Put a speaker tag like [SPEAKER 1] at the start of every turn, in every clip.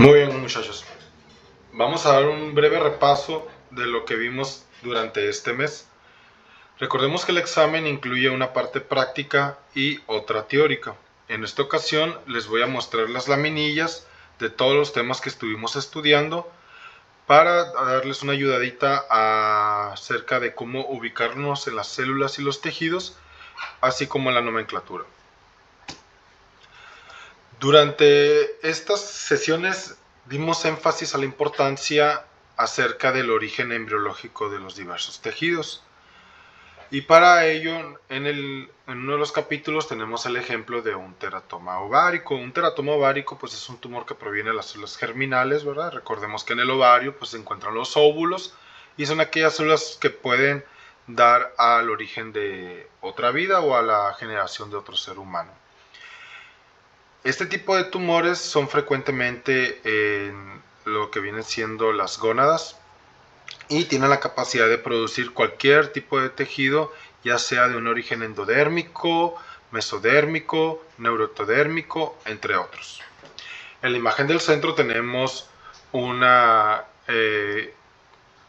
[SPEAKER 1] Muy bien, muchachos. Vamos a dar un breve repaso de lo que vimos durante este mes. Recordemos que el examen incluye una parte práctica y otra teórica. En esta ocasión les voy a mostrar las laminillas de todos los temas que estuvimos estudiando para darles una ayudadita acerca de cómo ubicarnos en las células y los tejidos, así como en la nomenclatura. Durante estas sesiones dimos énfasis a la importancia acerca del origen embriológico de los diversos tejidos. Y para ello, en uno de los capítulos tenemos el ejemplo de un teratoma ovárico. Un teratoma ovárico pues es un tumor que proviene de las células germinales, ¿verdad? Recordemos que en el ovario pues se encuentran los óvulos y son aquellas células que pueden dar al origen de otra vida o a la generación de otro ser humano. Este tipo de tumores son frecuentemente en lo que vienen siendo las gónadas y tienen la capacidad de producir cualquier tipo de tejido, ya sea de un origen endodérmico, mesodérmico, neuroectodérmico, entre otros. En la imagen del centro tenemos un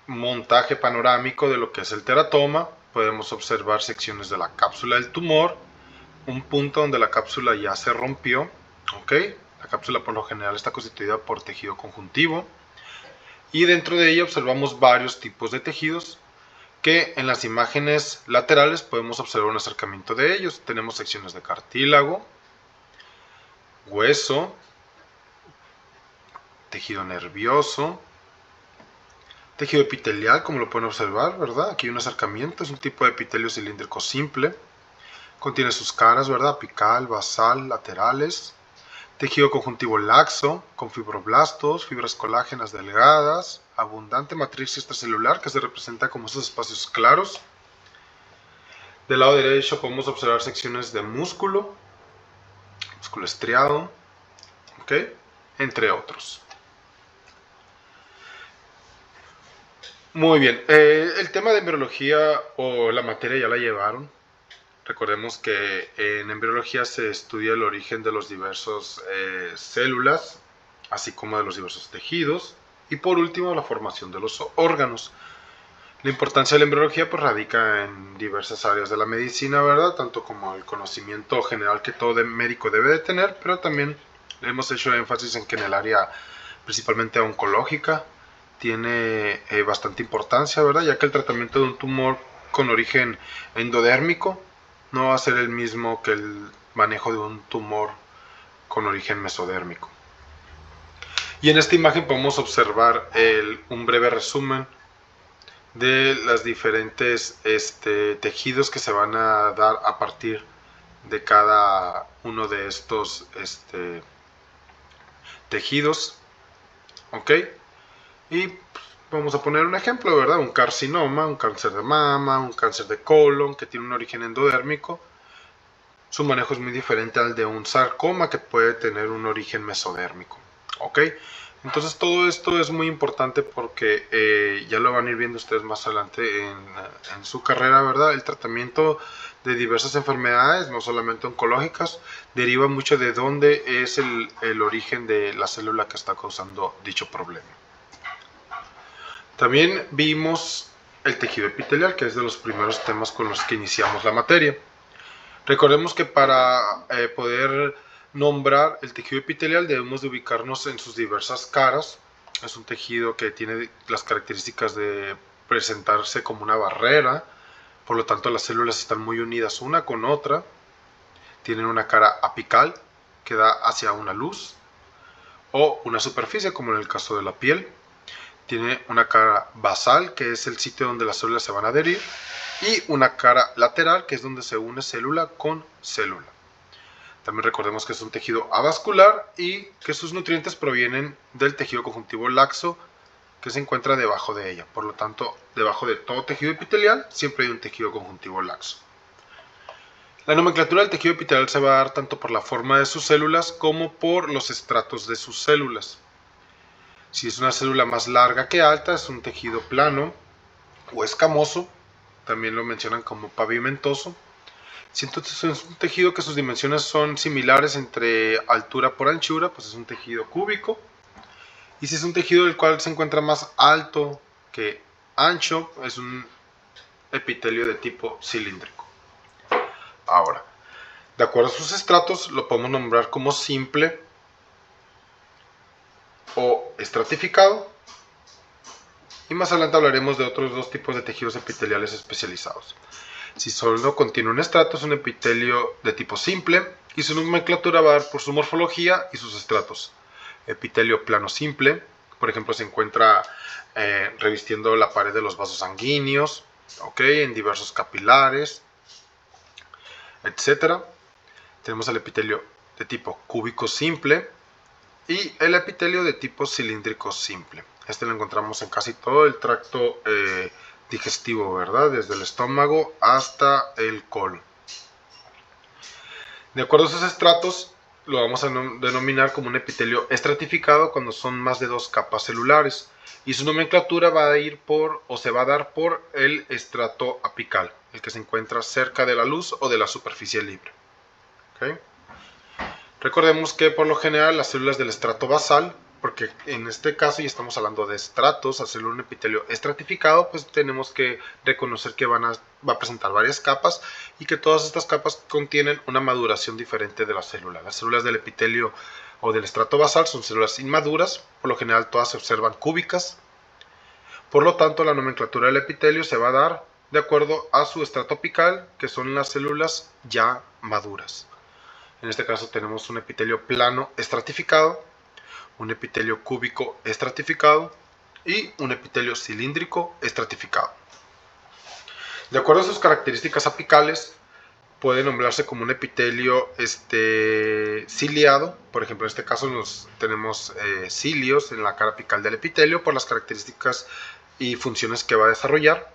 [SPEAKER 1] montaje panorámico de lo que es el teratoma. Podemos observar secciones de la cápsula del tumor, un punto donde la cápsula ya se rompió. ¿Okay? La cápsula por lo general está constituida por tejido conjuntivo y dentro de ella observamos varios tipos de tejidos que en las imágenes laterales podemos observar un acercamiento de ellos. Tenemos secciones de cartílago, hueso, tejido nervioso, tejido epitelial, como lo pueden observar, ¿verdad? Aquí hay un acercamiento, es un tipo de epitelio cilíndrico simple, contiene sus caras, ¿verdad? Apical, basal, laterales. Tejido conjuntivo laxo, con fibroblastos, fibras colágenas delgadas, abundante matriz extracelular que se representa como estos espacios claros. Del lado derecho podemos observar secciones de músculo estriado, ¿okay? Entre otros. Muy bien, el tema de embriología o la materia ya la llevaron. Recordemos que en embriología se estudia el origen de los diversos células, así como de los diversos tejidos, y por último la formación de los órganos. La importancia de la embriología pues radica en diversas áreas de la medicina, ¿verdad? Tanto como el conocimiento general que todo médico debe de tener, pero también hemos hecho énfasis en que en el área principalmente oncológica tiene bastante importancia, ¿verdad? Ya que el tratamiento de un tumor con origen endodérmico no va a ser el mismo que el manejo de un tumor con origen mesodérmico. Y en esta imagen podemos observar un breve resumen de las diferentes tejidos que se van a dar a partir de cada uno de estos tejidos. ¿Ok? Y vamos a poner un ejemplo, ¿verdad? Un carcinoma, un cáncer de mama, un cáncer de colon que tiene un origen endodérmico. Su manejo es muy diferente al de un sarcoma que puede tener un origen mesodérmico. ¿Ok? Entonces todo esto es muy importante porque ya lo van a ir viendo ustedes más adelante en su carrera, ¿verdad? El tratamiento de diversas enfermedades, no solamente oncológicas, deriva mucho de dónde es el origen de la célula que está causando dicho problema. También vimos el tejido epitelial, que es de los primeros temas con los que iniciamos la materia. Recordemos que para poder nombrar el tejido epitelial debemos de ubicarnos en sus diversas caras. Es un tejido que tiene las características de presentarse como una barrera, por lo tanto las células están muy unidas una con otra. Tienen una cara apical que da hacia una luz o una superficie, como en el caso de la piel. Tiene una cara basal, que es el sitio donde las células se van a adherir, y una cara lateral, que es donde se une célula con célula. También recordemos que es un tejido avascular y que sus nutrientes provienen del tejido conjuntivo laxo que se encuentra debajo de ella. Por lo tanto, debajo de todo tejido epitelial siempre hay un tejido conjuntivo laxo. La nomenclatura del tejido epitelial se va a dar tanto por la forma de sus células como por los estratos de sus células. Si es una célula más larga que alta, es un tejido plano o escamoso. También lo mencionan como pavimentoso. Si entonces es un tejido que sus dimensiones son similares entre altura por anchura, pues es un tejido cúbico. Y si es un tejido del cual se encuentra más alto que ancho, es un epitelio de tipo cilíndrico. Ahora, de acuerdo a sus estratos, lo podemos nombrar como simple o estratificado. Y más adelante hablaremos de otros dos tipos de tejidos epiteliales especializados. Si solo contiene un estrato, es un epitelio de tipo simple y su nomenclatura va a dar por su morfología y sus estratos. Epitelio plano simple, por ejemplo, se encuentra revistiendo la pared de los vasos sanguíneos, en diversos capilares, etc. Tenemos el epitelio de tipo cúbico simple y el epitelio de tipo cilíndrico simple. Este lo encontramos en casi todo el tracto digestivo, ¿verdad? Desde el estómago hasta el colon. De acuerdo a sus estratos, lo vamos a denominar como un epitelio estratificado cuando son más de 2 capas celulares. Y su nomenclatura va a ir por, o se va a dar por el estrato apical, el que se encuentra cerca de la luz o de la superficie libre. ¿Okay? Recordemos que por lo general las células del estrato basal, porque en este caso ya estamos hablando de estratos, hacer un epitelio estratificado, pues tenemos que reconocer que va a presentar varias capas y que todas estas capas contienen una maduración diferente de la célula. Las células del epitelio o del estrato basal son células inmaduras, por lo general todas se observan cúbicas. Por lo tanto, la nomenclatura del epitelio se va a dar de acuerdo a su estrato apical, que son las células ya maduras. En este caso tenemos un epitelio plano estratificado, un epitelio cúbico estratificado y un epitelio cilíndrico estratificado. De acuerdo a sus características apicales, puede nombrarse como un epitelio ciliado. Por ejemplo, en este caso tenemos cilios en la cara apical del epitelio por las características y funciones que va a desarrollar.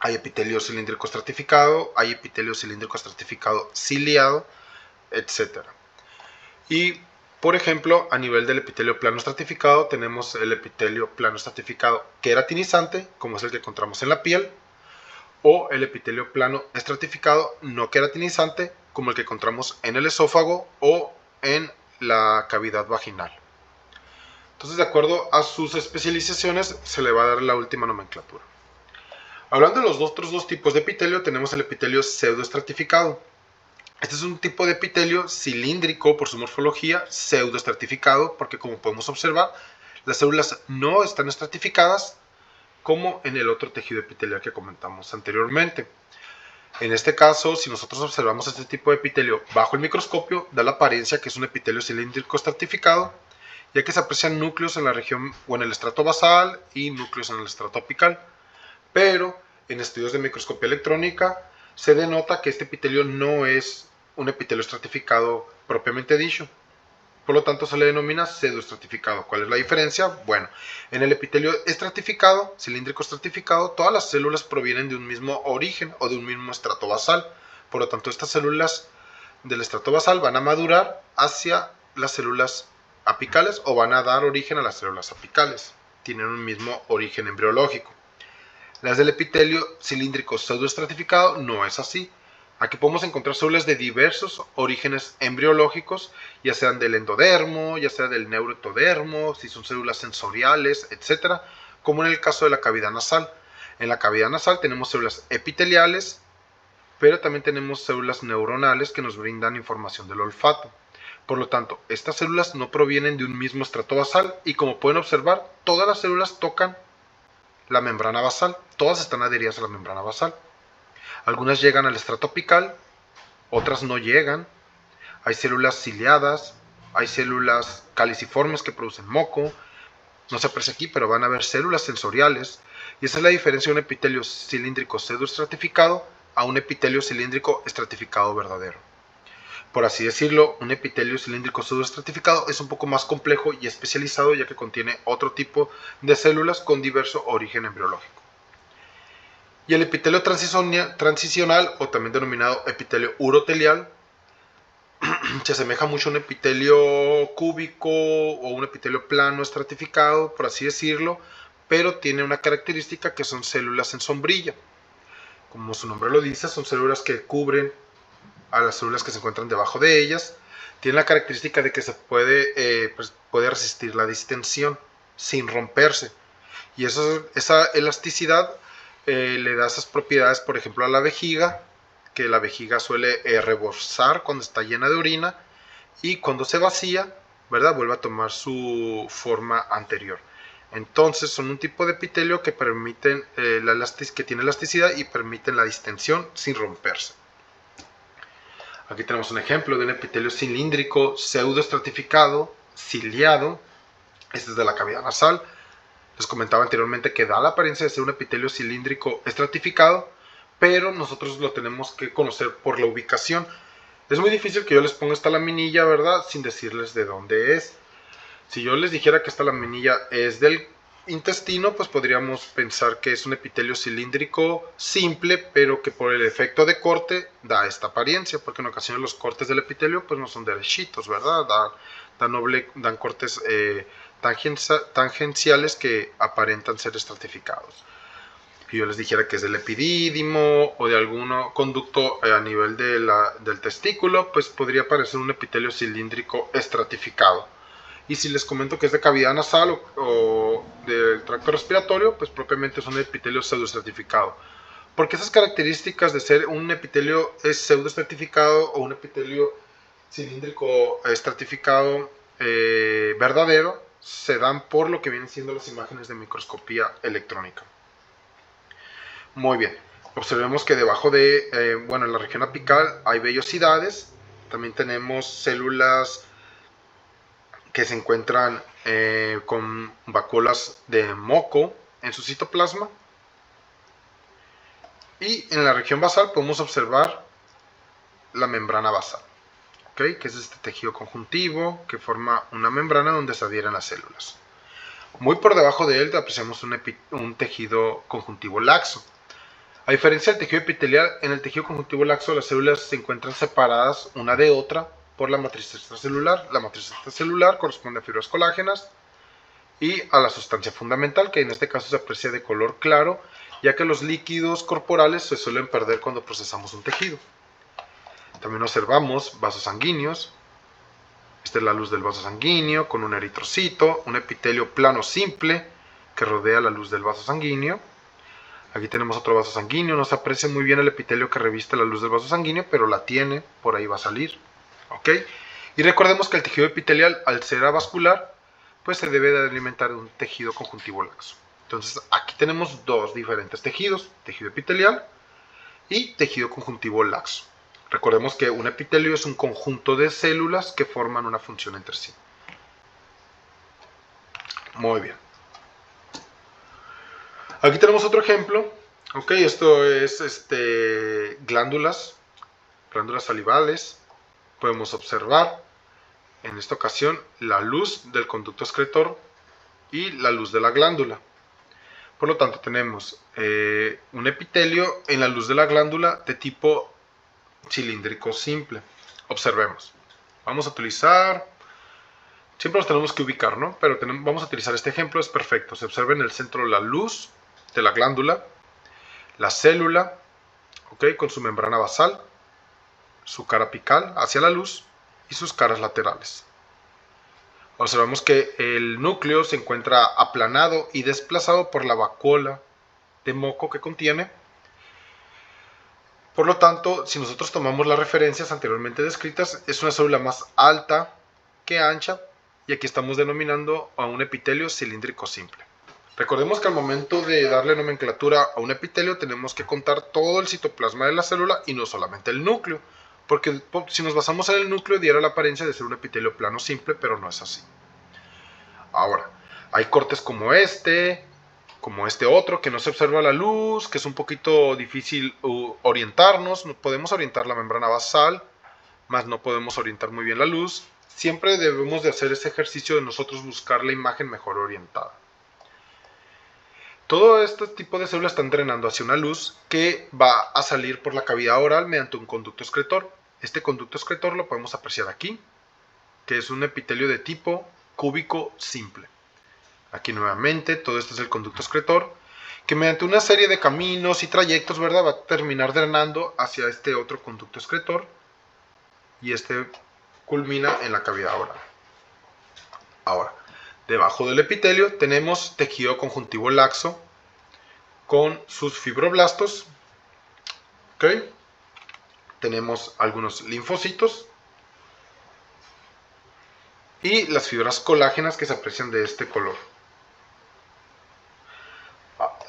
[SPEAKER 1] Hay epitelio cilíndrico estratificado, hay epitelio cilíndrico estratificado ciliado, etc. Y, por ejemplo, a nivel del epitelio plano estratificado, tenemos el epitelio plano estratificado queratinizante, como es el que encontramos en la piel, o el epitelio plano estratificado no queratinizante, como el que encontramos en el esófago o en la cavidad vaginal. Entonces, de acuerdo a sus especializaciones, se le va a dar la última nomenclatura. Hablando de los otros dos tipos de epitelio, tenemos el epitelio pseudoestratificado. Este es un tipo de epitelio cilíndrico por su morfología, pseudoestratificado, porque como podemos observar, las células no están estratificadas como en el otro tejido epitelial que comentamos anteriormente. En este caso, si nosotros observamos este tipo de epitelio bajo el microscopio, da la apariencia que es un epitelio cilíndrico estratificado, ya que se aprecian núcleos en la región o en el estrato basal y núcleos en el estrato apical. Pero en estudios de microscopía electrónica se denota que este epitelio no es un epitelio estratificado propiamente dicho. Por lo tanto, se le denomina pseudoestratificado. ¿Cuál es la diferencia? Bueno, en el epitelio estratificado, cilíndrico estratificado, todas las células provienen de un mismo origen o de un mismo estrato basal. Por lo tanto, estas células del estrato basal van a madurar hacia las células apicales o van a dar origen a las células apicales. Tienen un mismo origen embriológico. Las del epitelio cilíndrico pseudoestratificado no es así. Aquí podemos encontrar células de diversos orígenes embriológicos, ya sean del endodermo, ya sea del neuroectodermo, si son células sensoriales, etc., como en el caso de la cavidad nasal. En la cavidad nasal tenemos células epiteliales, pero también tenemos células neuronales que nos brindan información del olfato. Por lo tanto, estas células no provienen de un mismo estrato basal y, como pueden observar, todas las células tocan la membrana basal, todas están adheridas a la membrana basal. Algunas llegan al estrato apical, otras no llegan. Hay células ciliadas, hay células caliciformes que producen moco. No se aprecia aquí, pero van a haber células sensoriales. Y esa es la diferencia de un epitelio cilíndrico pseudoestratificado a un epitelio cilíndrico estratificado verdadero. Por así decirlo, un epitelio cilíndrico pseudoestratificado es un poco más complejo y especializado, ya que contiene otro tipo de células con diverso origen embriológico. Y el epitelio transicional, o también denominado epitelio urotelial, se asemeja mucho a un epitelio cúbico o un epitelio plano estratificado, por así decirlo, pero tiene una característica que son células en sombrilla. Como su nombre lo dice, son células que cubren a las células que se encuentran debajo de ellas. Tiene la característica de que se puede resistir la distensión. sin romperse. Y esa elasticidad le da esas propiedades, por ejemplo, a la vejiga, que la vejiga suele rebosar cuando está llena de orina, y cuando se vacía, ¿verdad?, vuelve a tomar su forma anterior. Entonces son un tipo de epitelio que permiten que tiene elasticidad y permiten la distensión sin romperse. Aquí tenemos un ejemplo de un epitelio cilíndrico pseudoestratificado, ciliado. Este es de la cavidad nasal. Les comentaba anteriormente que da la apariencia de ser un epitelio cilíndrico estratificado, pero nosotros lo tenemos que conocer por la ubicación. Es muy difícil que yo les ponga esta laminilla, ¿verdad?, sin decirles de dónde es. Si yo les dijera que esta laminilla es del intestino, pues podríamos pensar que es un epitelio cilíndrico simple, pero que por el efecto de corte da esta apariencia, porque en ocasiones los cortes del epitelio pues no son derechitos, ¿verdad? Dan cortes tangenciales que aparentan ser estratificados. Si yo les dijera que es del epidídimo o de algún conducto a nivel del testículo, pues podría parecer un epitelio cilíndrico estratificado. Y si les comento que es de cavidad nasal o del tracto respiratorio, pues propiamente es un epitelio pseudoestratificado. Porque esas características de ser un epitelio pseudoestratificado o un epitelio cilíndrico estratificado verdadero se dan por lo que vienen siendo las imágenes de microscopía electrónica. Muy bien, observemos que debajo de, en la región apical hay vellosidades, también tenemos células que se encuentran con vacuolas de moco en su citoplasma. Y en la región basal podemos observar la membrana basal, ¿okay?, que es este tejido conjuntivo que forma una membrana donde se adhieren las células. Muy por debajo de él apreciamos un tejido conjuntivo laxo. A diferencia del tejido epitelial, en el tejido conjuntivo laxo las células se encuentran separadas una de otra por la matriz extracelular. La matriz extracelular corresponde a fibras colágenas y a la sustancia fundamental, que en este caso se aprecia de color claro, ya que los líquidos corporales se suelen perder cuando procesamos un tejido. También observamos vasos sanguíneos. Esta es la luz del vaso sanguíneo con un eritrocito, un epitelio plano simple que rodea la luz del vaso sanguíneo. Aquí tenemos otro vaso sanguíneo, no se aprecia muy bien el epitelio que reviste la luz del vaso sanguíneo, pero la tiene, por ahí va a salir. ¿Ok? Y recordemos que el tejido epitelial, al ser avascular, pues se debe de alimentar de un tejido conjuntivo laxo. Entonces aquí tenemos dos diferentes tejidos, tejido epitelial y tejido conjuntivo laxo. Recordemos que un epitelio es un conjunto de células que forman una función entre sí. Muy bien. Aquí tenemos otro ejemplo. Ok, esto es glándulas salivales. Podemos observar en esta ocasión la luz del conducto excretor y la luz de la glándula. Por lo tanto tenemos un epitelio en la luz de la glándula de tipo cilíndrico simple. Observemos. Vamos a utilizar, siempre los tenemos que ubicar, ¿no? Pero vamos a utilizar este ejemplo, es perfecto. Se observa en el centro la luz de la glándula, la célula, ¿ok?, con su membrana basal, su cara apical hacia la luz y sus caras laterales. Observamos que el núcleo se encuentra aplanado y desplazado por la vacuola de moco que contiene. Por lo tanto, si nosotros tomamos las referencias anteriormente descritas, es una célula más alta que ancha, y aquí estamos denominando a un epitelio cilíndrico simple. Recordemos que al momento de darle nomenclatura a un epitelio tenemos que contar todo el citoplasma de la célula y no solamente el núcleo, porque si nos basamos en el núcleo diera la apariencia de ser un epitelio plano simple, pero no es así. Ahora, hay cortes como este otro, que no se observa la luz, que es un poquito difícil orientarnos. Podemos orientar la membrana basal, mas no podemos orientar muy bien la luz. Siempre debemos de hacer ese ejercicio de nosotros buscar la imagen mejor orientada. Todo este tipo de células están drenando hacia una luz que va a salir por la cavidad oral mediante un conducto excretor. Este conducto excretor lo podemos apreciar aquí, que es un epitelio de tipo cúbico simple. Aquí nuevamente, todo esto es el conducto excretor, que mediante una serie de caminos y trayectos, ¿verdad?, va a terminar drenando hacia este otro conducto excretor, y este culmina en la cavidad oral. Ahora, Debajo del epitelio tenemos tejido conjuntivo laxo con sus fibroblastos. ¿Okay? Tenemos algunos linfocitos y las fibras colágenas que se aprecian de este color.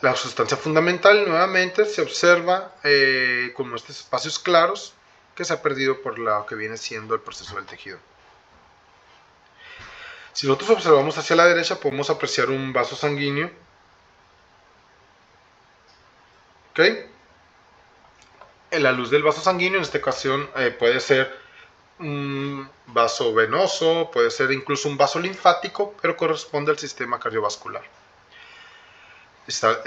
[SPEAKER 1] La sustancia fundamental nuevamente se observa como estos espacios claros que se ha perdido por lo que viene siendo el proceso del tejido. Si nosotros observamos hacia la derecha podemos apreciar un vaso sanguíneo. ¿Okay? En la luz del vaso sanguíneo en esta ocasión puede ser un vaso venoso, puede ser incluso un vaso linfático, pero corresponde al sistema cardiovascular.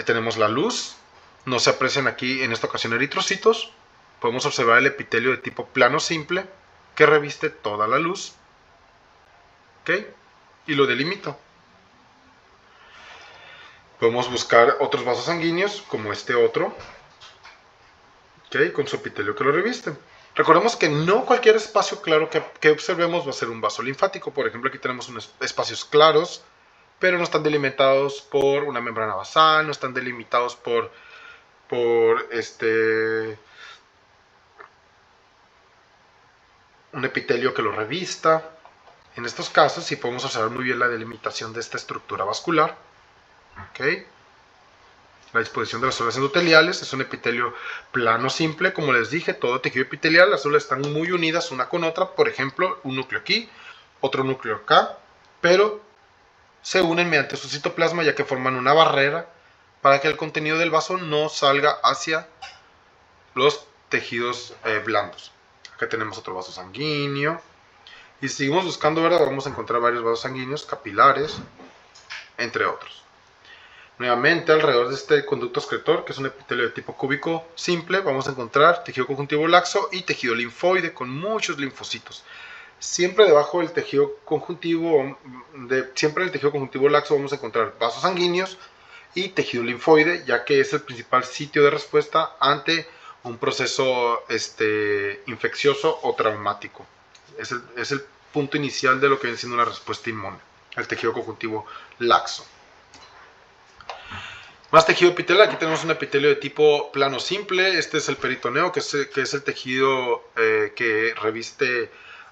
[SPEAKER 1] Tenemos la luz, no se aprecian aquí en esta ocasión eritrocitos. Podemos observar el epitelio de tipo plano simple que reviste toda la luz. ¿Okay? Y lo delimito. Podemos buscar otros vasos sanguíneos como este otro, ¿okay? Con su epitelio que lo reviste. Recordemos que no cualquier espacio claro que observemos va a ser un vaso linfático. Por ejemplo, aquí tenemos unos espacios claros, pero no están delimitados por una membrana basal, no están delimitados por un epitelio que lo revista. En estos casos sí podemos observar muy bien la delimitación de esta estructura vascular. ¿Okay? La disposición de las células endoteliales es un epitelio plano simple, como les dije, todo tejido epitelial, las células están muy unidas una con otra, por ejemplo, un núcleo aquí, otro núcleo acá, pero se unen mediante su citoplasma ya que forman una barrera para que el contenido del vaso no salga hacia los tejidos blandos. Acá tenemos otro vaso sanguíneo y si seguimos buscando, ¿verdad? Vamos a encontrar varios vasos sanguíneos, capilares, entre otros. Nuevamente, alrededor de este conducto excretor, que es un epitelio de tipo cúbico simple, vamos a encontrar tejido conjuntivo laxo y tejido linfoide con muchos linfocitos. Siempre debajo del tejido conjuntivo, laxo vamos a encontrar vasos sanguíneos y tejido linfoide, ya que es el principal sitio de respuesta ante un proceso infeccioso o traumático. Es el punto inicial de lo que viene siendo una respuesta inmune, el tejido conjuntivo laxo. Más tejido epitelial, aquí tenemos un epitelio de tipo plano simple, este es el peritoneo, que es el tejido que reviste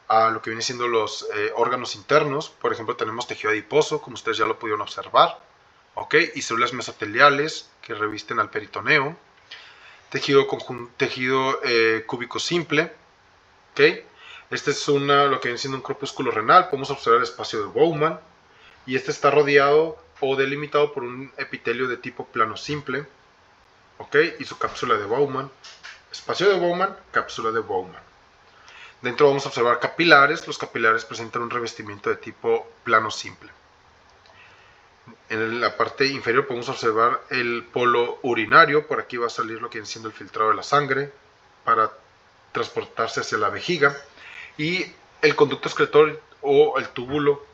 [SPEAKER 1] a lo que viene siendo los órganos internos. Por ejemplo, tenemos tejido adiposo, como ustedes ya lo pudieron observar, ¿okay? Y células mesoteliales que revisten al peritoneo. Tejido cúbico simple, ¿okay? Este es lo que viene siendo un corpúsculo renal, podemos observar el espacio de Bowman, y este está rodeado o delimitado por un epitelio de tipo plano simple, ¿ok? Y su cápsula de Bowman, espacio de Bowman, cápsula de Bowman. Dentro vamos a observar capilares, los capilares presentan un revestimiento de tipo plano simple. En la parte inferior podemos observar el polo urinario, por aquí va a salir lo que viene siendo el filtrado de la sangre para transportarse hacia la vejiga, y el conducto excretor o el túbulo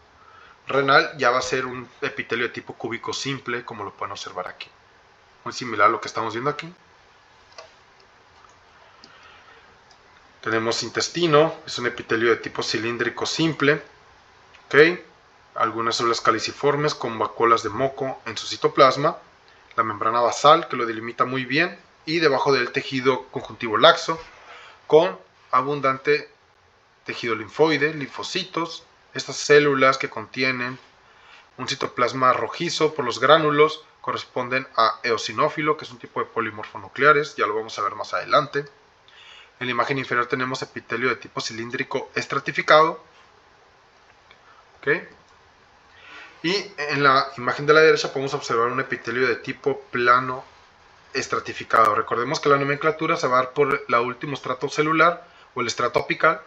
[SPEAKER 1] renal ya va a ser un epitelio de tipo cúbico simple, como lo pueden observar aquí. Muy similar a lo que estamos viendo aquí. Tenemos intestino, es un epitelio de tipo cilíndrico simple. ¿Okay? Algunas células caliciformes con vacuolas de moco en su citoplasma. La membrana basal que lo delimita muy bien. Y debajo del tejido conjuntivo laxo con abundante tejido linfoide, linfocitos. Estas células que contienen un citoplasma rojizo por los gránulos corresponden a eosinófilo, que es un tipo de polimorfonucleares, ya lo vamos a ver más adelante. En la imagen inferior tenemos epitelio de tipo cilíndrico estratificado. ¿Okay? Y en la imagen de la derecha podemos observar un epitelio de tipo plano estratificado. Recordemos que la nomenclatura se va a dar por el último estrato celular o el estrato apical,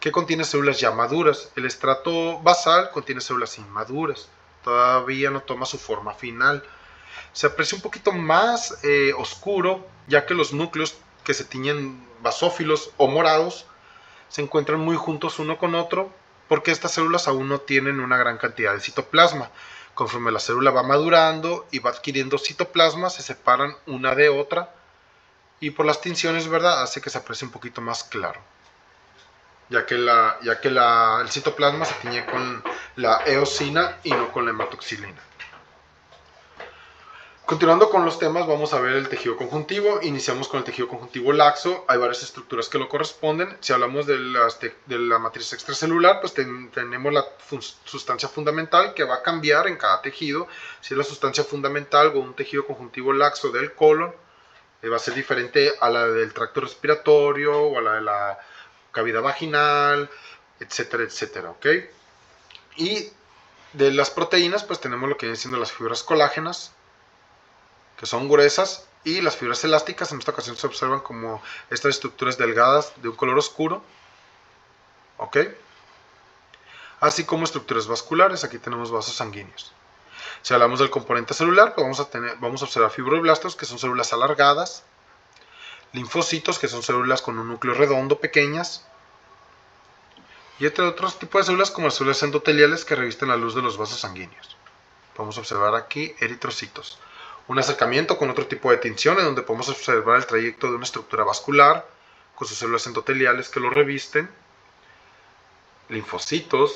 [SPEAKER 1] que contiene células ya maduras. El estrato basal contiene células inmaduras, todavía no toma su forma final. Se aprecia un poquito más oscuro, ya que los núcleos que se tiñen basófilos o morados se encuentran muy juntos uno con otro, porque estas células aún no tienen una gran cantidad de citoplasma. Conforme la célula va madurando y va adquiriendo citoplasma, se separan una de otra, y por las tinciones, ¿verdad?, hace que se aprecie un poquito más claro, ya que el citoplasma se tiñe con la eosina y no con la hematoxilina. Continuando con los temas, vamos a ver el tejido conjuntivo. Iniciamos con el tejido conjuntivo laxo. Hay varias estructuras que lo corresponden. Si hablamos de la matriz extracelular, pues tenemos la sustancia fundamental que va a cambiar en cada tejido. Si es la sustancia fundamental o un tejido conjuntivo laxo del colon, va a ser diferente a la del tracto respiratorio o a la de la cavidad vaginal, etcétera, etcétera, ¿ok? Y de las proteínas, pues tenemos lo que vienen siendo las fibras colágenas, que son gruesas, y las fibras elásticas en esta ocasión se observan como estas estructuras delgadas de un color oscuro, ¿ok? Así como estructuras vasculares, aquí tenemos vasos sanguíneos. Si hablamos del componente celular, pues vamos a observar fibroblastos, que son células alargadas, linfocitos, que son células con un núcleo redondo pequeñas, y entre otros tipos de células como las células endoteliales que revisten la luz de los vasos sanguíneos. Podemos observar aquí eritrocitos. Un acercamiento con otro tipo de tinción en donde podemos observar el trayecto de una estructura vascular con sus células endoteliales que lo revisten, linfocitos,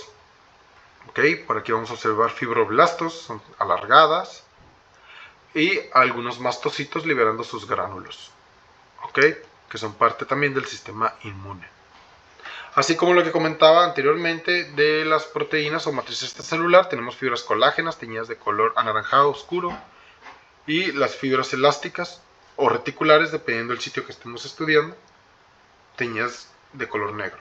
[SPEAKER 1] ¿okay? Por aquí vamos a observar fibroblastos, son alargadas, y algunos mastocitos liberando sus gránulos, ¿okay? Que son parte también del sistema inmune. Así como lo que comentaba anteriormente de las proteínas o matriz extracelular, tenemos fibras colágenas teñidas de color anaranjado oscuro, y las fibras elásticas o reticulares, dependiendo del sitio que estemos estudiando, teñidas de color negro.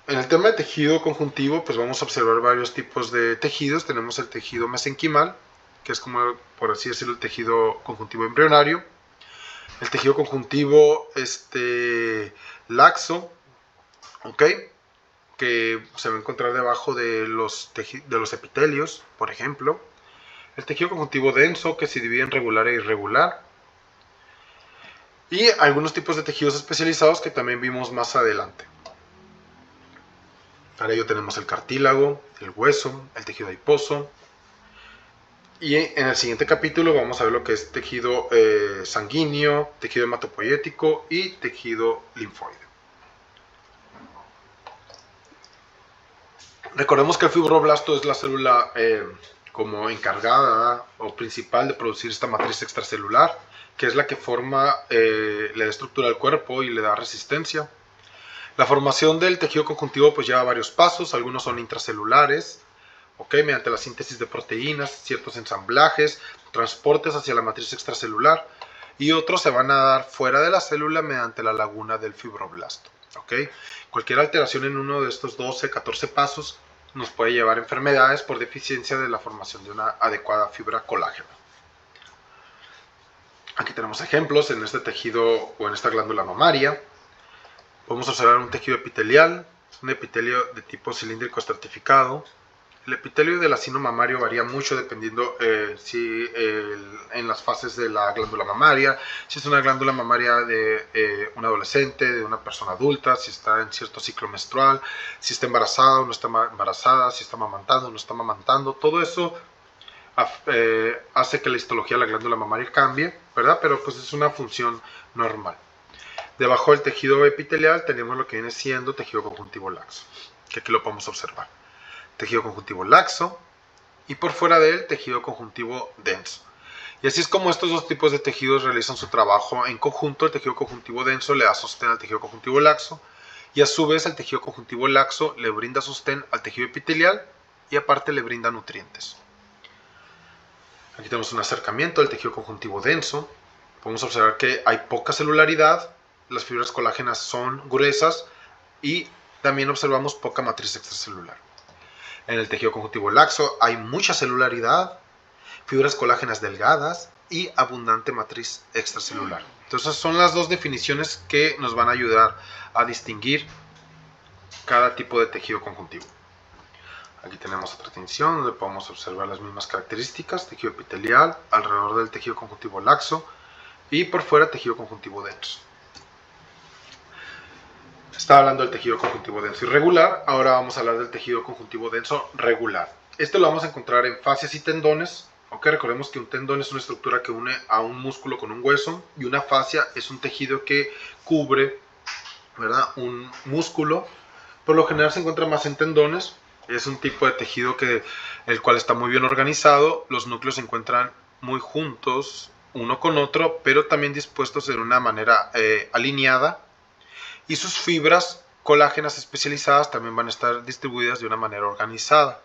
[SPEAKER 1] En el tema de tejido conjuntivo, pues vamos a observar varios tipos de tejidos. Tenemos el tejido mesenquimal, que es como, por así decirlo, el tejido conjuntivo embrionario. El tejido conjuntivo laxo, ¿ok? Que se va a encontrar debajo de los epitelios, por ejemplo. El tejido conjuntivo denso, que se divide en regular e irregular. Y algunos tipos de tejidos especializados que también vimos más adelante. Para ello tenemos el cartílago, el hueso, el tejido adiposo. Y en el siguiente capítulo vamos a ver lo que es tejido sanguíneo, tejido hematopoyético y tejido linfoide. Recordemos que el fibroblasto es la célula como encargada o principal de producir esta matriz extracelular, que es la que forma, le da estructura al cuerpo y le da resistencia. La formación del tejido conjuntivo pues lleva varios pasos, algunos son intracelulares, ¿okay? Mediante la síntesis de proteínas, ciertos ensamblajes, transportes hacia la matriz extracelular, y otros se van a dar fuera de la célula mediante la laguna del fibroblasto, ¿okay? Cualquier alteración en uno de estos 12, 14 pasos nos puede llevar a enfermedades por deficiencia de la formación de una adecuada fibra colágena. Aquí tenemos ejemplos en este tejido o en esta glándula mamaria. Podemos observar un tejido epitelial, un epitelio de tipo cilíndrico estratificado. El epitelio del acino mamario varía mucho dependiendo en las fases de la glándula mamaria, si es una glándula mamaria de un adolescente, de una persona adulta, si está en cierto ciclo menstrual, si está embarazada o no está embarazada, si está amamantando o no está amamantando. Todo eso hace que la histología de la glándula mamaria cambie, ¿verdad? Pero pues es una función normal. Debajo del tejido epitelial tenemos lo que viene siendo tejido conjuntivo laxo, que aquí lo podemos observar. Tejido conjuntivo laxo y por fuera de él tejido conjuntivo denso. Y así es como estos dos tipos de tejidos realizan su trabajo en conjunto. El tejido conjuntivo denso le da sostén al tejido conjuntivo laxo y a su vez el tejido conjuntivo laxo le brinda sostén al tejido epitelial y aparte le brinda nutrientes. Aquí tenemos un acercamiento del tejido conjuntivo denso. Podemos observar que hay poca celularidad, las fibras colágenas son gruesas y también observamos poca matriz extracelular. En el tejido conjuntivo laxo hay mucha celularidad, fibras colágenas delgadas y abundante matriz extracelular. Entonces son las dos definiciones que nos van a ayudar a distinguir cada tipo de tejido conjuntivo. Aquí tenemos otra tinción donde podemos observar las mismas características, tejido epitelial, alrededor del tejido conjuntivo laxo y por fuera tejido conjuntivo denso. Estaba hablando del tejido conjuntivo denso irregular, ahora vamos a hablar del tejido conjuntivo denso regular. Esto lo vamos a encontrar en fascias y tendones. Aunque recordemos que un tendón es una estructura que une a un músculo con un hueso y una fascia es un tejido que cubre, ¿verdad?, un músculo Por lo general se encuentra más en tendones. Es un tipo de tejido el cual está muy bien organizado. Los núcleos se encuentran muy juntos uno con otro, pero también dispuestos de una manera alineada. Y sus fibras colágenas especializadas también van a estar distribuidas de una manera organizada.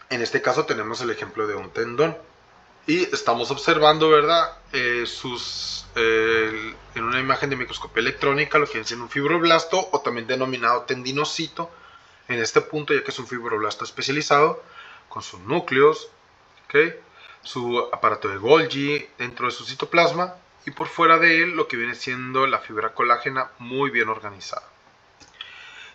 [SPEAKER 1] En este caso tenemos el ejemplo de un tendón. Y estamos observando, ¿verdad? En una imagen de microscopía electrónica, lo que es un fibroblasto o también denominado tendinocito. En este punto, ya que es un fibroblasto especializado, con sus núcleos, ¿okay? Su aparato de Golgi dentro de su citoplasma y por fuera de él lo que viene siendo la fibra colágena muy bien organizada.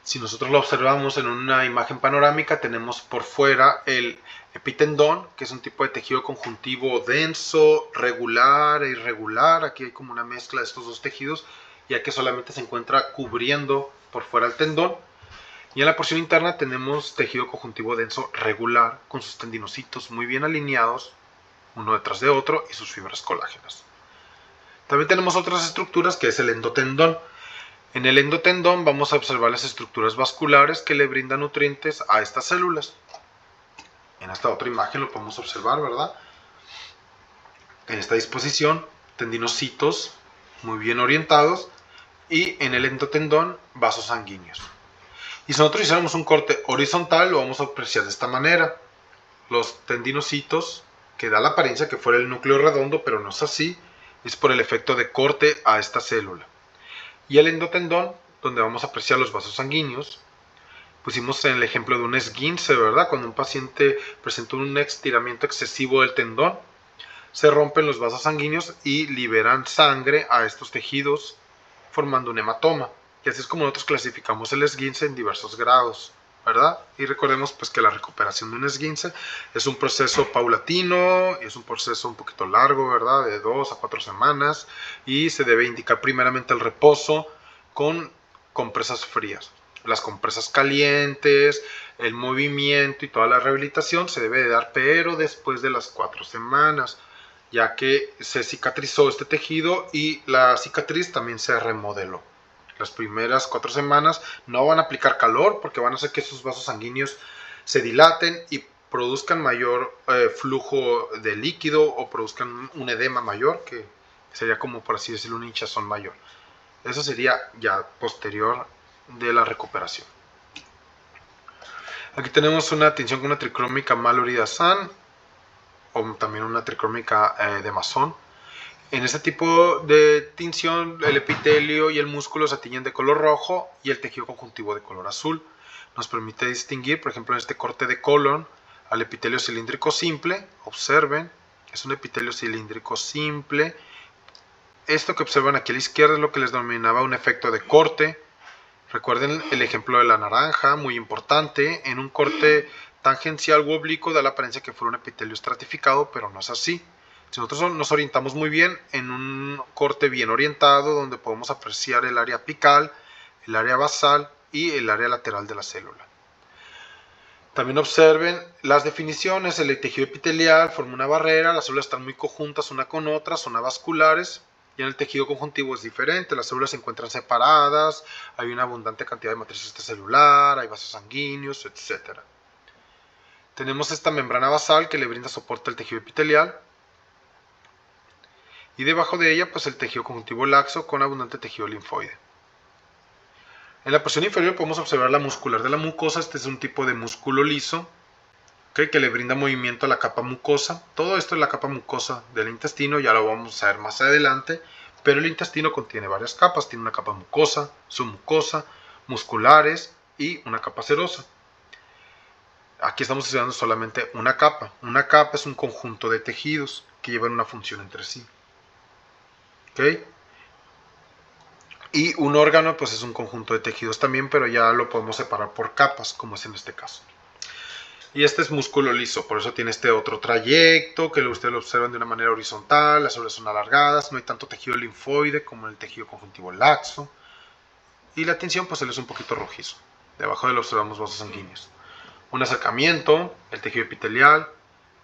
[SPEAKER 1] Si nosotros lo observamos en una imagen panorámica, tenemos por fuera el epitendón, que es un tipo de tejido conjuntivo denso, regular e irregular. Aquí hay como una mezcla de estos dos tejidos, ya que solamente se encuentra cubriendo por fuera el tendón. Y en la porción interna tenemos tejido conjuntivo denso regular, con sus tendinocitos muy bien alineados, uno detrás de otro, y sus fibras colágenas. También tenemos otras estructuras, que es el endotendón. En el endotendón vamos a observar las estructuras vasculares que le brindan nutrientes a estas células. En esta otra imagen lo podemos observar, ¿verdad? En esta disposición, tendinocitos muy bien orientados y en el endotendón vasos sanguíneos. Y si nosotros hiciéramos un corte horizontal, lo vamos a apreciar de esta manera. Los tendinocitos, que da la apariencia que fuera el núcleo redondo, pero no es así, es por el efecto de corte a esta célula. Y el endotendón, donde vamos a apreciar los vasos sanguíneos, pusimos en el ejemplo de un esguince, ¿verdad? Cuando un paciente presentó un estiramiento excesivo del tendón, se rompen los vasos sanguíneos y liberan sangre a estos tejidos, formando un hematoma. Y así es como nosotros clasificamos el esguince en diversos grados, ¿verdad? Y recordemos pues que la recuperación de un esguince es un proceso paulatino, es un proceso un poquito largo, ¿verdad? De 2 a 4 semanas y se debe indicar primeramente el reposo con compresas frías. Las compresas calientes, el movimiento y toda la rehabilitación se debe de dar, pero después de las 4 semanas, ya que se cicatrizó este tejido y la cicatriz también se remodeló. Las primeras 4 semanas no van a aplicar calor porque van a hacer que esos vasos sanguíneos se dilaten y produzcan mayor flujo de líquido o produzcan un edema mayor, que sería como por así decirlo un hinchazón mayor. Eso sería ya posterior de la recuperación. Aquí tenemos una tinción con una tricrómica Mallory-Dassin o también una tricrómica de Masson. En este tipo de tinción, el epitelio y el músculo se tiñen de color rojo y el tejido conjuntivo de color azul. Nos permite distinguir, por ejemplo, en este corte de colon, al epitelio cilíndrico simple. Observen, es un epitelio cilíndrico simple. Esto que observan aquí a la izquierda es lo que les denominaba un efecto de corte. Recuerden el ejemplo de la naranja, muy importante. En un corte tangencial u oblicuo da la apariencia que fuera un epitelio estratificado, pero no es así. Si nosotros nos orientamos muy bien en un corte bien orientado, donde podemos apreciar el área apical, el área basal y el área lateral de la célula. También observen las definiciones. El tejido epitelial forma una barrera, las células están muy conjuntas una con otra, son avasculares. Y en el tejido conjuntivo es diferente, las células se encuentran separadas, hay una abundante cantidad de matriz extracelular, hay vasos sanguíneos, etc. Tenemos esta membrana basal que le brinda soporte al tejido epitelial. Y debajo de ella, pues el tejido conjuntivo laxo con abundante tejido linfoide. En la porción inferior podemos observar la muscular de la mucosa. Este es un tipo de músculo liso, ¿okay?, que le brinda movimiento a la capa mucosa. Todo esto es la capa mucosa del intestino, ya lo vamos a ver más adelante. Pero el intestino contiene varias capas. Tiene una capa mucosa, submucosa, musculares y una capa serosa. Aquí estamos estudiando solamente una capa. Una capa es un conjunto de tejidos que llevan una función entre sí. ¿Okay? Y un órgano pues es un conjunto de tejidos también, pero ya lo podemos separar por capas, como es en este caso. Y este es músculo liso, por eso tiene este otro trayecto, que ustedes lo observan de una manera horizontal, las células son alargadas, no hay tanto tejido linfoide como en el tejido conjuntivo laxo. Y la tinción pues él es un poquito rojizo. Debajo de él observamos vasos sanguíneos. Un acercamiento, el tejido epitelial,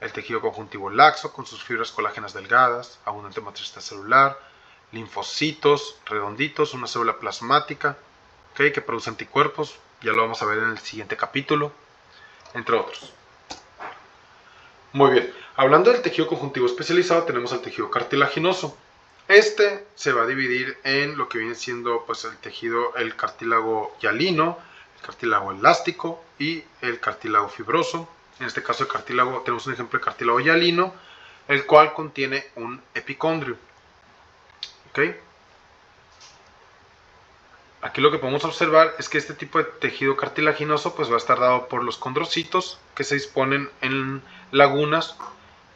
[SPEAKER 1] el tejido conjuntivo laxo con sus fibras colágenas delgadas, abundante matriz extracelular, linfocitos redonditos, una célula plasmática, ¿okay? Que produce anticuerpos, ya lo vamos a ver en el siguiente capítulo, entre otros. Muy bien, hablando del tejido conjuntivo especializado, tenemos el tejido cartilaginoso. Este se va a dividir en lo que viene siendo pues, el tejido, el cartílago hialino, el cartílago elástico y el cartílago fibroso. En este caso, el cartílago, tenemos un ejemplo de cartílago hialino, el cual contiene un epicondrio. ¿Okay? Aquí lo que podemos observar es que este tipo de tejido cartilaginoso pues, va a estar dado por los condrocitos que se disponen en lagunas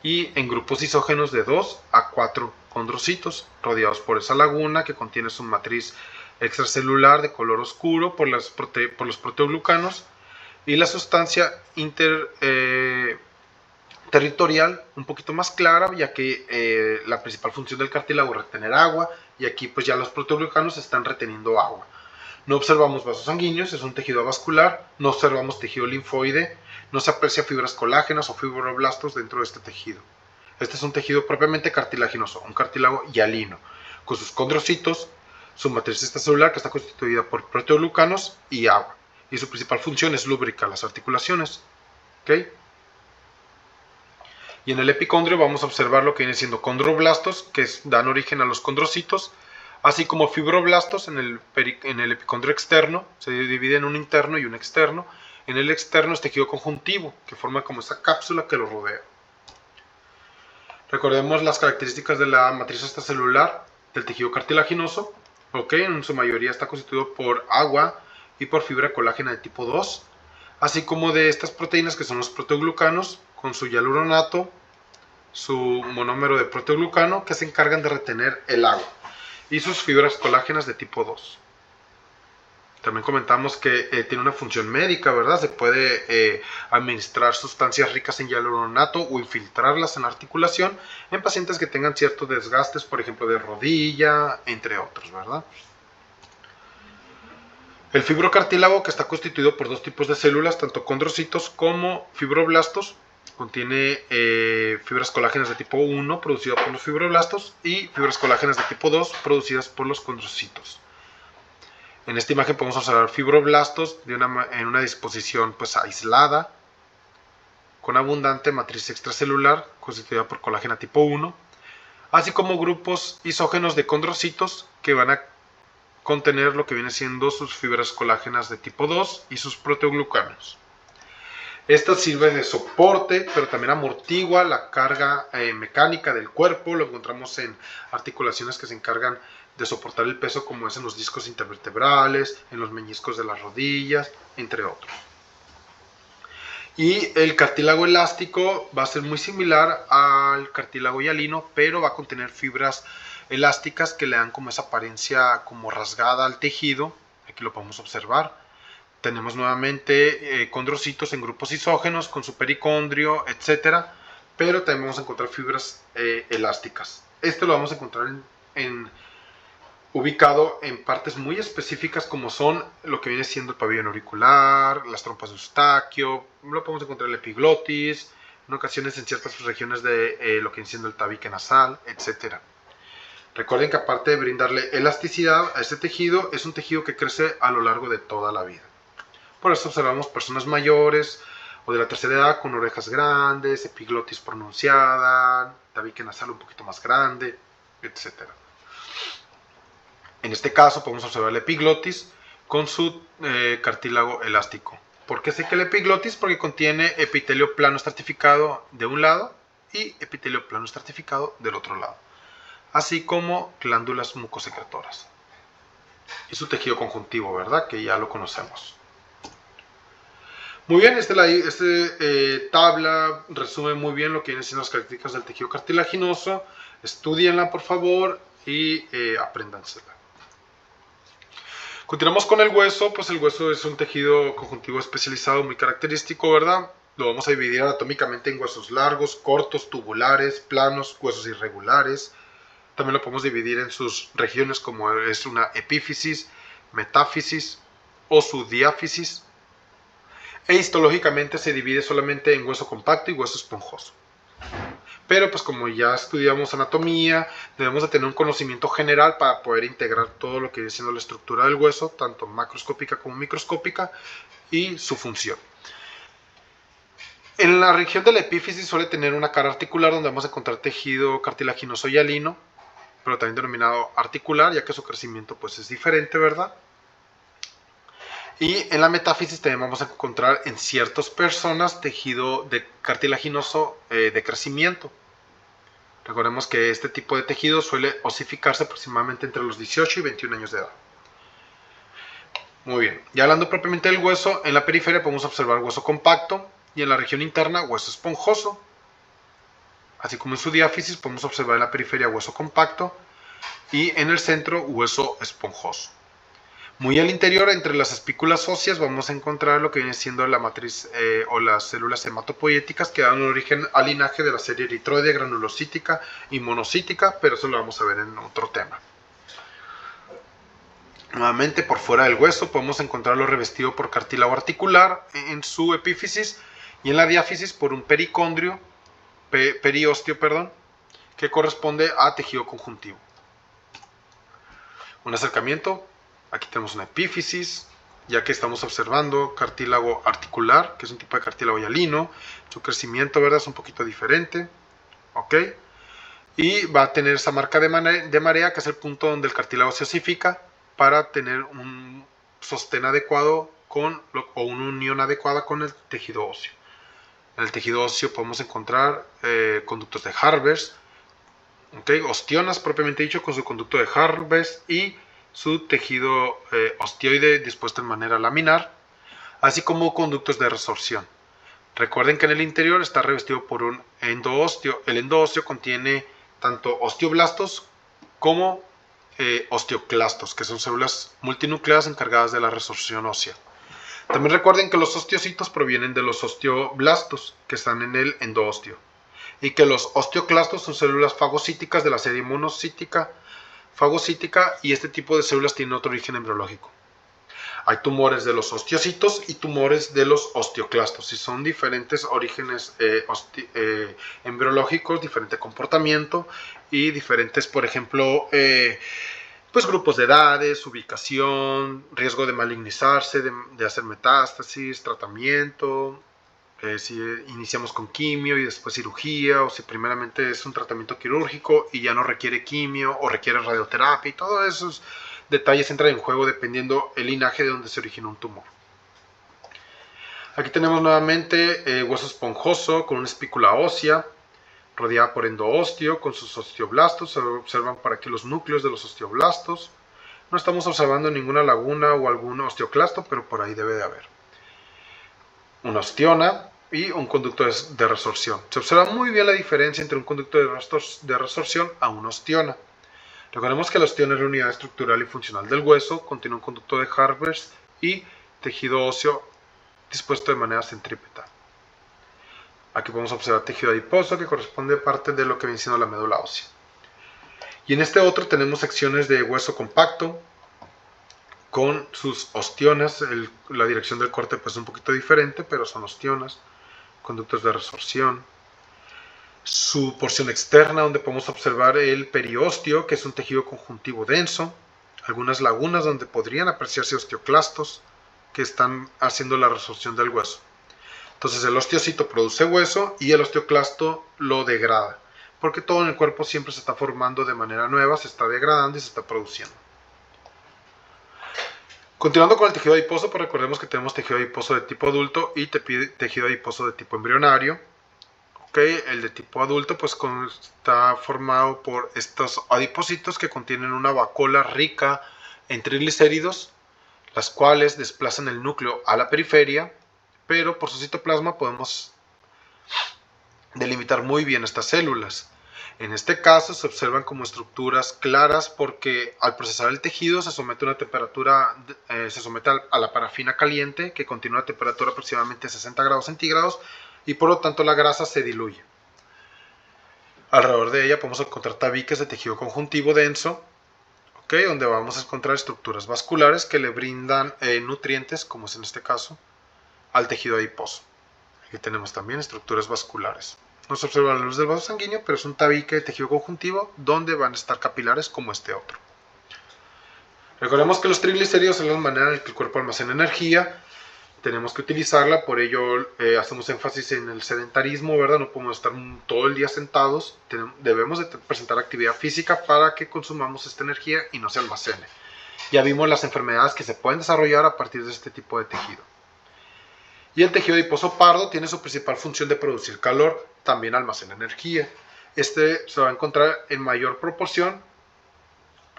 [SPEAKER 1] y en grupos isógenos de 2 a 4 condrocitos, rodeados por esa laguna que contiene su matriz extracelular de color oscuro por los proteoglucanos y la sustancia territorial un poquito más clara, ya que la principal función del cartílago es retener agua, y aquí pues ya los proteoglucanos están reteniendo agua. No observamos vasos sanguíneos, es un tejido avascular, no observamos tejido linfoide, no se aprecia fibras colágenas o fibroblastos dentro de este tejido. Este es un tejido propiamente cartilaginoso, un cartílago hialino, con sus condrocitos, su matriz extracelular que está constituida por proteoglucanos y agua. Y su principal función es lubricar las articulaciones. ¿Okay? Y en el epicondrio vamos a observar lo que viene siendo condroblastos, que dan origen a los condrocitos, así como fibroblastos en el epicondrio externo. Se divide en un interno y un externo. En el externo es tejido conjuntivo, que forma como esa cápsula que lo rodea. Recordemos las características de la matriz extracelular del tejido cartilaginoso. ¿Okay? En su mayoría está constituido por agua y por fibra colágena de tipo 2, así como de estas proteínas que son los proteoglucanos, con su hialuronato, su monómero de proteoglucano, que se encargan de retener el agua, y sus fibras colágenas de tipo 2. También comentamos que tiene una función médica, ¿verdad? Se puede administrar sustancias ricas en hialuronato o infiltrarlas en la articulación en pacientes que tengan ciertos desgastes, por ejemplo, de rodilla, entre otros, ¿verdad? El fibrocartílago, que está constituido por dos tipos de células, tanto condrocitos como fibroblastos, contiene fibras colágenas de tipo 1 producidas por los fibroblastos y fibras colágenas de tipo 2 producidas por los condrocitos. En esta imagen podemos observar fibroblastos en una disposición pues, aislada, con abundante matriz extracelular constituida por colágeno tipo 1, así como grupos isógenos de condrocitos que van a contener lo que viene siendo sus fibras colágenas de tipo 2 y sus proteoglucanos. Esta sirve de soporte, pero también amortigua la carga mecánica del cuerpo. Lo encontramos en articulaciones que se encargan de soportar el peso, como es en los discos intervertebrales, en los meñiscos de las rodillas, entre otros. Y el cartílago elástico va a ser muy similar al cartílago hialino, pero va a contener fibras elásticas que le dan como esa apariencia como rasgada al tejido. Aquí lo podemos observar. Tenemos nuevamente condrocitos en grupos isógenos con su pericondrio, etc. Pero también vamos a encontrar fibras elásticas. Esto lo vamos a encontrar ubicado en partes muy específicas, como son lo que viene siendo el pabellón auricular, las trompas de Eustaquio, lo podemos encontrar en la epiglotis, en ocasiones en ciertas regiones de lo que viene siendo el tabique nasal, etc. Recuerden que aparte de brindarle elasticidad a este tejido, es un tejido que crece a lo largo de toda la vida. Por eso observamos personas mayores o de la tercera edad con orejas grandes, epiglotis pronunciada, tabique nasal un poquito más grande, etc. En este caso podemos observar la epiglotis con su cartílago elástico. ¿Por qué sé que la epiglotis? Porque contiene epitelio plano estratificado de un lado y epitelio plano estratificado del otro lado, así como glándulas mucosecretoras. Y su tejido conjuntivo, ¿verdad? Que ya lo conocemos. Muy bien, esta tabla resume muy bien lo que vienen siendo las características del tejido cartilaginoso. Estudienla, por favor, y apréndansela. Continuamos con el hueso. Pues el hueso es un tejido conjuntivo especializado muy característico, ¿verdad? Lo vamos a dividir anatómicamente en huesos largos, cortos, tubulares, planos, huesos irregulares. También lo podemos dividir en sus regiones, como es una epífisis, metáfisis o su diáfisis. E histológicamente se divide solamente en hueso compacto y hueso esponjoso. Pero pues como ya estudiamos anatomía, debemos de tener un conocimiento general para poder integrar todo lo que viene siendo la estructura del hueso, tanto macroscópica como microscópica, y su función. En la región de la epífisis suele tener una cara articular donde vamos a encontrar tejido cartilaginoso hialino, pero también denominado articular, ya que su crecimiento pues es diferente, ¿verdad? Y en la metáfisis también vamos a encontrar en ciertas personas tejido de cartilaginoso de crecimiento. Recordemos que este tipo de tejido suele osificarse aproximadamente entre los 18 y 21 años de edad. Muy bien, ya hablando propiamente del hueso, en la periferia podemos observar hueso compacto y en la región interna hueso esponjoso. Así como en su diáfisis podemos observar en la periferia hueso compacto y en el centro hueso esponjoso. Muy al interior, entre las espículas óseas, vamos a encontrar lo que viene siendo la matriz o las células hematopoyéticas que dan origen al linaje de la serie eritroide, granulocítica y monocítica, pero eso lo vamos a ver en otro tema. Nuevamente, por fuera del hueso podemos encontrarlo revestido por cartílago articular en su epífisis y en la diáfisis por un pericondrio, periósteo, que corresponde a tejido conjuntivo. Un acercamiento. Aquí tenemos una epífisis, ya que estamos observando cartílago articular, que es un tipo de cartílago hialino. Su crecimiento, ¿verdad?, es un poquito diferente. ¿Ok? Y va a tener esa marca de marea, que es el punto donde el cartílago se osifica para tener un sostén adecuado o una unión adecuada con el tejido óseo. En el tejido óseo podemos encontrar conductos de Harbers, ¿okay?, ostionas propiamente dicho, con su conducto de Harbers y su tejido ostioide dispuesto en manera laminar, así como conductos de resorción. Recuerden que en el interior está revestido por un endoosteo. El endoosteo contiene tanto osteoblastos como osteoclastos, que son células multinucleadas encargadas de la resorción ósea. También recuerden que los osteocitos provienen de los osteoblastos, que están en el endoosteo, y que los osteoclastos son células fagocíticas de la serie monocítica, fagocítica, y este tipo de células tienen otro origen embriológico. Hay tumores de los osteocitos y tumores de los osteoclastos, y son diferentes orígenes embriológicos, diferente comportamiento y diferentes, por ejemplo, pues grupos de edades, ubicación, riesgo de malignizarse, de hacer metástasis, tratamiento, si iniciamos con quimio y después cirugía, o si primeramente es un tratamiento quirúrgico y ya no requiere quimio o requiere radioterapia, y todos esos detalles entran en juego dependiendo el linaje de donde se originó un tumor. Aquí tenemos nuevamente hueso esponjoso con una espícula ósea rodeada por endoosteo con sus osteoblastos. Se observan por aquí los núcleos de los osteoblastos. No estamos observando ninguna laguna o algún osteoclasto, pero por ahí debe de haber. Una ostiona y un conducto de resorción. Se observa muy bien la diferencia entre un conducto de resorción a una ostiona. Recordemos que la ostiona es la unidad estructural y funcional del hueso, contiene un conducto de Harbers y tejido óseo dispuesto de manera centrípeta. Aquí podemos observar tejido adiposo, que corresponde a parte de lo que viene siendo la médula ósea. Y en este otro tenemos secciones de hueso compacto con sus ostionas. La dirección del corte pues es un poquito diferente, pero son ostionas, conductos de resorción. Su porción externa, donde podemos observar el periósteo, que es un tejido conjuntivo denso, algunas lagunas donde podrían apreciarse osteoclastos que están haciendo la resorción del hueso. Entonces el osteocito produce hueso y el osteoclasto lo degrada, porque todo en el cuerpo siempre se está formando de manera nueva, se está degradando y se está produciendo. Continuando con el tejido adiposo, pues recordemos que tenemos tejido adiposo de tipo adulto y tejido adiposo de tipo embrionario. Okay, el de tipo adulto pues está formado por estos adipocitos que contienen una vacuola rica en triglicéridos, las cuales desplazan el núcleo a la periferia, pero por su citoplasma podemos delimitar muy bien estas células. En este caso se observan como estructuras claras porque al procesar el tejido se somete a una temperatura, se somete a la parafina caliente, que contiene una temperatura aproximadamente 60 grados centígrados, y por lo tanto la grasa se diluye. Alrededor de ella podemos encontrar tabiques de tejido conjuntivo denso, ¿okay?, donde vamos a encontrar estructuras vasculares que le brindan nutrientes, como es en este caso, al tejido adiposo. Aquí tenemos también estructuras vasculares. No se observa la luz del vaso sanguíneo, pero es un tabique de tejido conjuntivo donde van a estar capilares como este otro. Recordemos que los triglicéridos es la manera en que el cuerpo almacena energía. Tenemos que utilizarla, por ello hacemos énfasis en el sedentarismo, ¿verdad? No podemos estar todo el día sentados, debemos de presentar actividad física para que consumamos esta energía y no se almacene. Ya vimos las enfermedades que se pueden desarrollar a partir de este tipo de tejido. Y el tejido adiposo pardo tiene su principal función de producir calor, también almacena energía. Este se va a encontrar en mayor proporción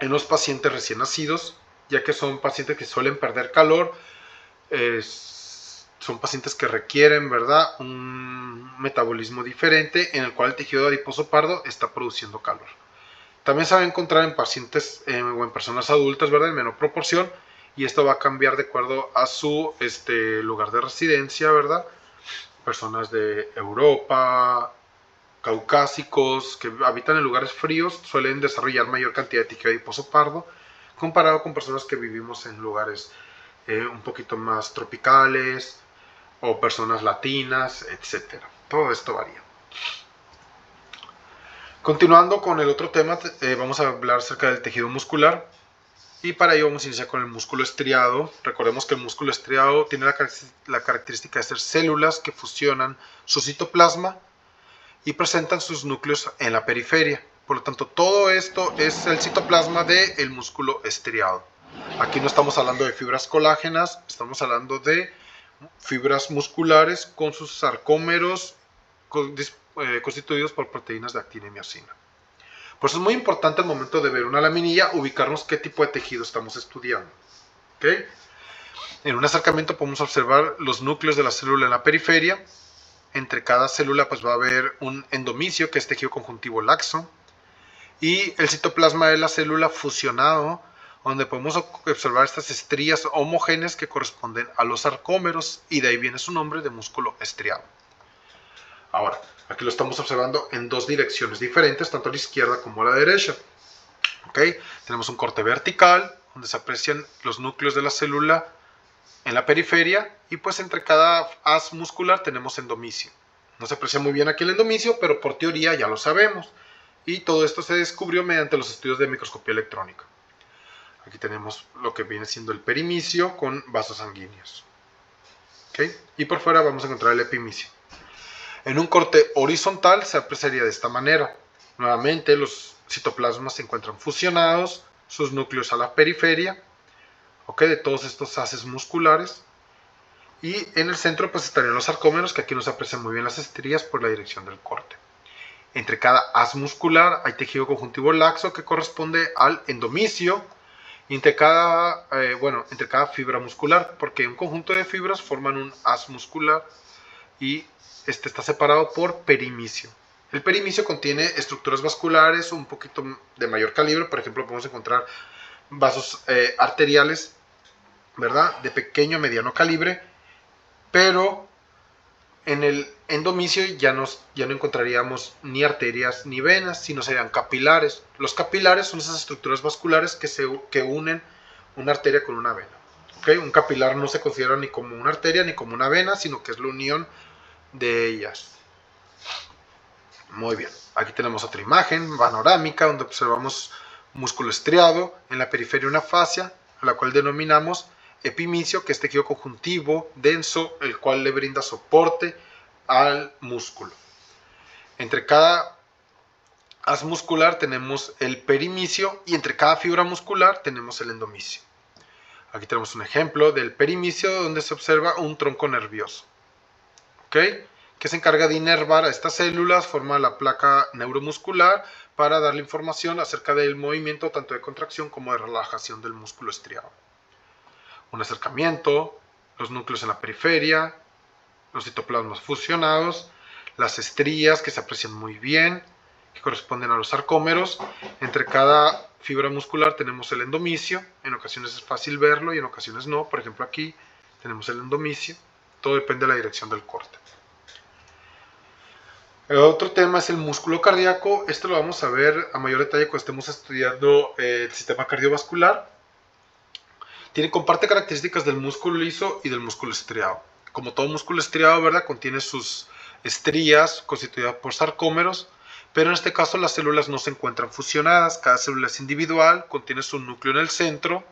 [SPEAKER 1] en los pacientes recién nacidos, ya que son pacientes que suelen perder calor, son pacientes que requieren, ¿verdad?, un metabolismo diferente en el cual el tejido adiposo pardo está produciendo calor. También se va a encontrar en pacientes o en personas adultas, ¿verdad?, en menor proporción, y esto va a cambiar de acuerdo a su lugar de residencia, ¿verdad? Personas de Europa, caucásicos, que habitan en lugares fríos, suelen desarrollar mayor cantidad de tejido adiposo pardo, comparado con personas que vivimos en lugares un poquito más tropicales, o personas latinas, etc. Todo esto varía. Continuando con el otro tema, vamos a hablar acerca del tejido muscular. Y para ello vamos a iniciar con el músculo estriado. Recordemos que el músculo estriado tiene la característica de ser células que fusionan su citoplasma y presentan sus núcleos en la periferia. Por lo tanto, todo esto es el citoplasma del músculo estriado. Aquí no estamos hablando de fibras colágenas, estamos hablando de fibras musculares con sus sarcómeros constituidos por proteínas de actina y miosina. Por eso es muy importante al momento de ver una laminilla ubicarnos qué tipo de tejido estamos estudiando. ¿Okay? En un acercamiento podemos observar los núcleos de la célula en la periferia. Entre cada célula pues va a haber un endomicio, que es tejido conjuntivo laxo, y el citoplasma de la célula fusionado, donde podemos observar estas estrías homogéneas que corresponden a los sarcómeros, y de ahí viene su nombre de músculo estriado. Ahora, aquí lo estamos observando en dos direcciones diferentes, tanto a la izquierda como a la derecha. ¿Okay? Tenemos un corte vertical, donde se aprecian los núcleos de la célula en la periferia, y pues entre cada haz muscular tenemos endomicio. No se aprecia muy bien aquí el endomicio, pero por teoría ya lo sabemos. Y todo esto se descubrió mediante los estudios de microscopía electrónica. Aquí tenemos lo que viene siendo el perimicio con vasos sanguíneos. ¿Okay? Y por fuera vamos a encontrar el epimicio. En un corte horizontal se apreciaría de esta manera. Nuevamente los citoplasmas se encuentran fusionados, sus núcleos a la periferia, ¿okay?, de todos estos haces musculares. Y en el centro pues estarían los sarcómeros, que aquí no se aprecian muy bien las estrías por la dirección del corte. Entre cada haz muscular hay tejido conjuntivo laxo que corresponde al endomicio, y entre cada fibra muscular, porque un conjunto de fibras forman un haz muscular y este está separado por perimicio. El perimicio contiene estructuras vasculares un poquito de mayor calibre. Por ejemplo, podemos encontrar vasos arteriales, ¿verdad?, de pequeño a mediano calibre, pero en el endomicio ya no encontraríamos ni arterias ni venas, sino serían capilares. Los capilares son esas estructuras vasculares que unen una arteria con una vena. ¿Okay? Un capilar no se considera ni como una arteria ni como una vena, sino que es la unión de ellas. Muy bien, aquí tenemos otra imagen panorámica donde observamos músculo estriado, en la periferia una fascia, a la cual denominamos epimicio, que es tejido conjuntivo denso, el cual le brinda soporte al músculo. Entre cada haz muscular tenemos el perimicio, y entre cada fibra muscular tenemos el endomicio. Aquí tenemos un ejemplo del perimicio donde se observa un tronco nervioso, ¿okay?, que se encarga de inervar a estas células, forma la placa neuromuscular para darle información acerca del movimiento tanto de contracción como de relajación del músculo estriado. Un acercamiento, los núcleos en la periferia, los citoplasmas fusionados, las estrías que se aprecian muy bien, que corresponden a los sarcómeros. Entre cada fibra muscular tenemos el endomicio, en ocasiones es fácil verlo y en ocasiones no. Por ejemplo, aquí tenemos el endomicio, todo depende de la dirección del corte. El otro tema es el músculo cardíaco. Esto lo vamos a ver a mayor detalle cuando estemos estudiando el sistema cardiovascular. Comparte características del músculo liso y del músculo estriado. Como todo músculo estriado, ¿verdad?, contiene sus estrías constituidas por sarcómeros, pero en este caso las células no se encuentran fusionadas, cada célula es individual, contiene su núcleo en el centro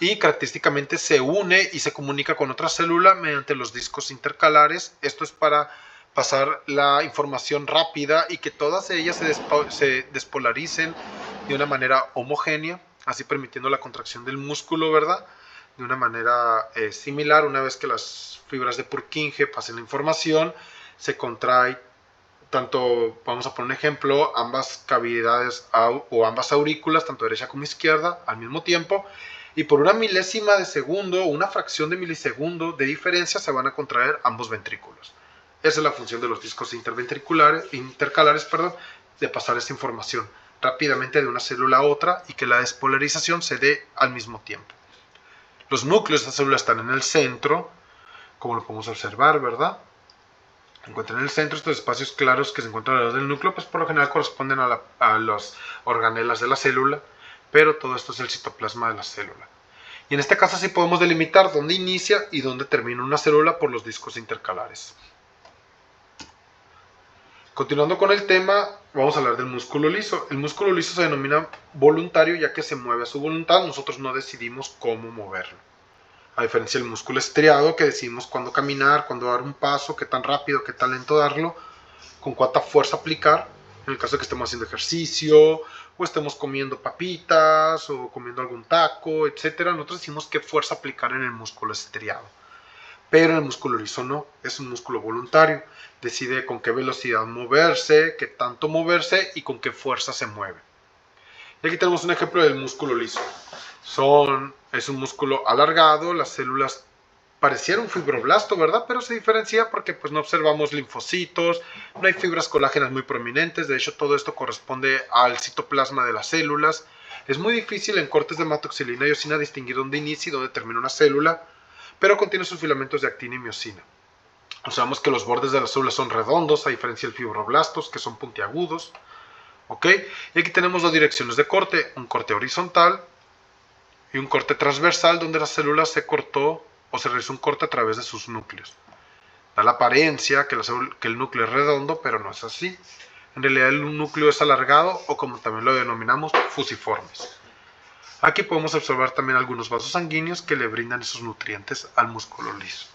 [SPEAKER 1] y característicamente se une y se comunica con otra célula mediante los discos intercalares. Esto es para pasar la información rápida y que todas ellas se despolaricen de una manera homogénea, así permitiendo la contracción del músculo, ¿verdad? De una manera similar. Una vez que las fibras de Purkinje pasen la información, se contrae tanto, vamos a poner un ejemplo, ambas cavidades o ambas aurículas, tanto derecha como izquierda, al mismo tiempo, y por una milésima de segundo, una fracción de milisegundo de diferencia, se van a contraer ambos ventrículos. Esa es la función de los discos intercalares, de pasar esta información rápidamente de una célula a otra y que la despolarización se dé al mismo tiempo. Los núcleos de esta célula están en el centro, como lo podemos observar, ¿verdad? Se encuentran en el centro. Estos espacios claros que se encuentran alrededor del núcleo, pues por lo general corresponden a las organelas de la célula, pero todo esto es el citoplasma de la célula. Y en este caso sí podemos delimitar dónde inicia y dónde termina una célula por los discos intercalares. Continuando con el tema, vamos a hablar del músculo liso. El músculo liso se denomina voluntario ya que se mueve a su voluntad, nosotros no decidimos cómo moverlo. A diferencia del músculo estriado, que decidimos cuándo caminar, cuándo dar un paso, qué tan rápido, qué tan lento darlo, con cuánta fuerza aplicar, en el caso de que estemos haciendo ejercicio, o estemos comiendo papitas, o comiendo algún taco, etc. Nosotros decimos qué fuerza aplicar en el músculo estriado. Pero el músculo liso no, es un músculo voluntario. Decide con qué velocidad moverse, qué tanto moverse y con qué fuerza se mueve. Y aquí tenemos un ejemplo del músculo liso. Es un músculo alargado, las células parecieran un fibroblasto, ¿verdad? Pero se diferencia porque pues no observamos linfocitos, no hay fibras colágenas muy prominentes, de hecho todo esto corresponde al citoplasma de las células. Es muy difícil en cortes de hematoxilina y eosina distinguir dónde inicia y dónde termina una célula, pero contiene sus filamentos de actina y miosina. Sabemos que los bordes de las células son redondos, a diferencia del fibroblastos, que son puntiagudos. ¿Ok? Y aquí tenemos dos direcciones de corte, un corte horizontal y un corte transversal, donde la célula se cortó o se realizó un corte a través de sus núcleos. Da la apariencia que el núcleo es redondo, pero no es así. En realidad el núcleo es alargado o, como también lo denominamos, fusiformes. Aquí podemos observar también algunos vasos sanguíneos que le brindan esos nutrientes al músculo liso.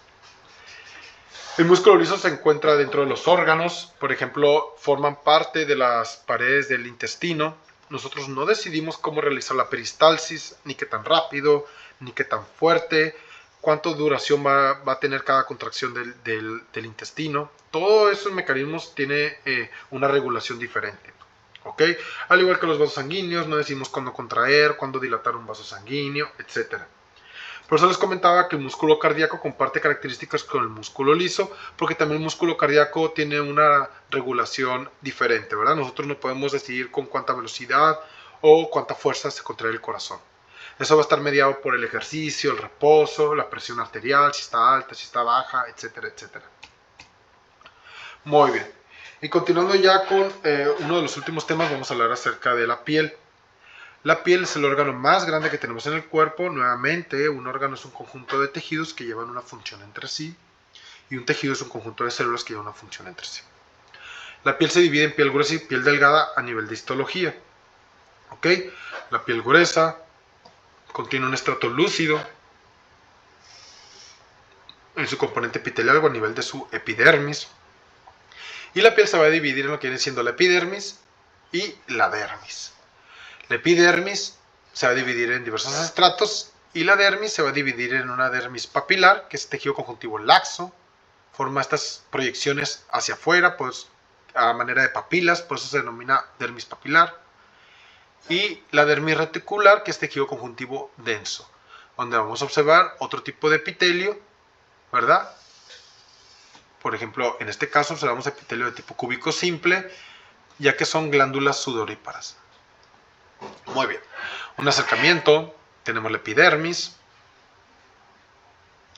[SPEAKER 1] El músculo liso se encuentra dentro de los órganos, por ejemplo, forman parte de las paredes del intestino. Nosotros no decidimos cómo realizar la peristalsis, ni qué tan rápido, ni qué tan fuerte, cuánto duración va a tener cada contracción del intestino. Todos esos mecanismos tienen una regulación diferente. ¿Ok? Al igual que los vasos sanguíneos, no decimos cuándo contraer, cuándo dilatar un vaso sanguíneo, etc. Por eso les comentaba que el músculo cardíaco comparte características con el músculo liso, porque también el músculo cardíaco tiene una regulación diferente, ¿verdad? Nosotros no podemos decidir con cuánta velocidad o cuánta fuerza se contrae el corazón. Eso va a estar mediado por el ejercicio, el reposo, la presión arterial, si está alta, si está baja, etcétera, etcétera. Muy bien. Y continuando ya con uno de los últimos temas, vamos a hablar acerca de la piel. La piel es el órgano más grande que tenemos en el cuerpo. Nuevamente, un órgano es un conjunto de tejidos que llevan una función entre sí, y un tejido es un conjunto de células que llevan una función entre sí. La piel se divide en piel gruesa y piel delgada a nivel de histología. ¿Ok? La piel gruesa contiene un estrato lúcido en su componente epitelial o a nivel de su epidermis. Y la piel se va a dividir en lo que viene siendo la epidermis y la dermis. La epidermis se va a dividir en diversos estratos y la dermis se va a dividir en una dermis papilar, que es tejido conjuntivo laxo, forma estas proyecciones hacia afuera, pues a manera de papilas, por eso se denomina dermis papilar. Y la dermis reticular, que es tejido conjuntivo denso, donde vamos a observar otro tipo de epitelio, ¿verdad? Por ejemplo, en este caso observamos epitelio de tipo cúbico simple, ya que son glándulas sudoríparas. Muy bien. Un acercamiento, tenemos la epidermis,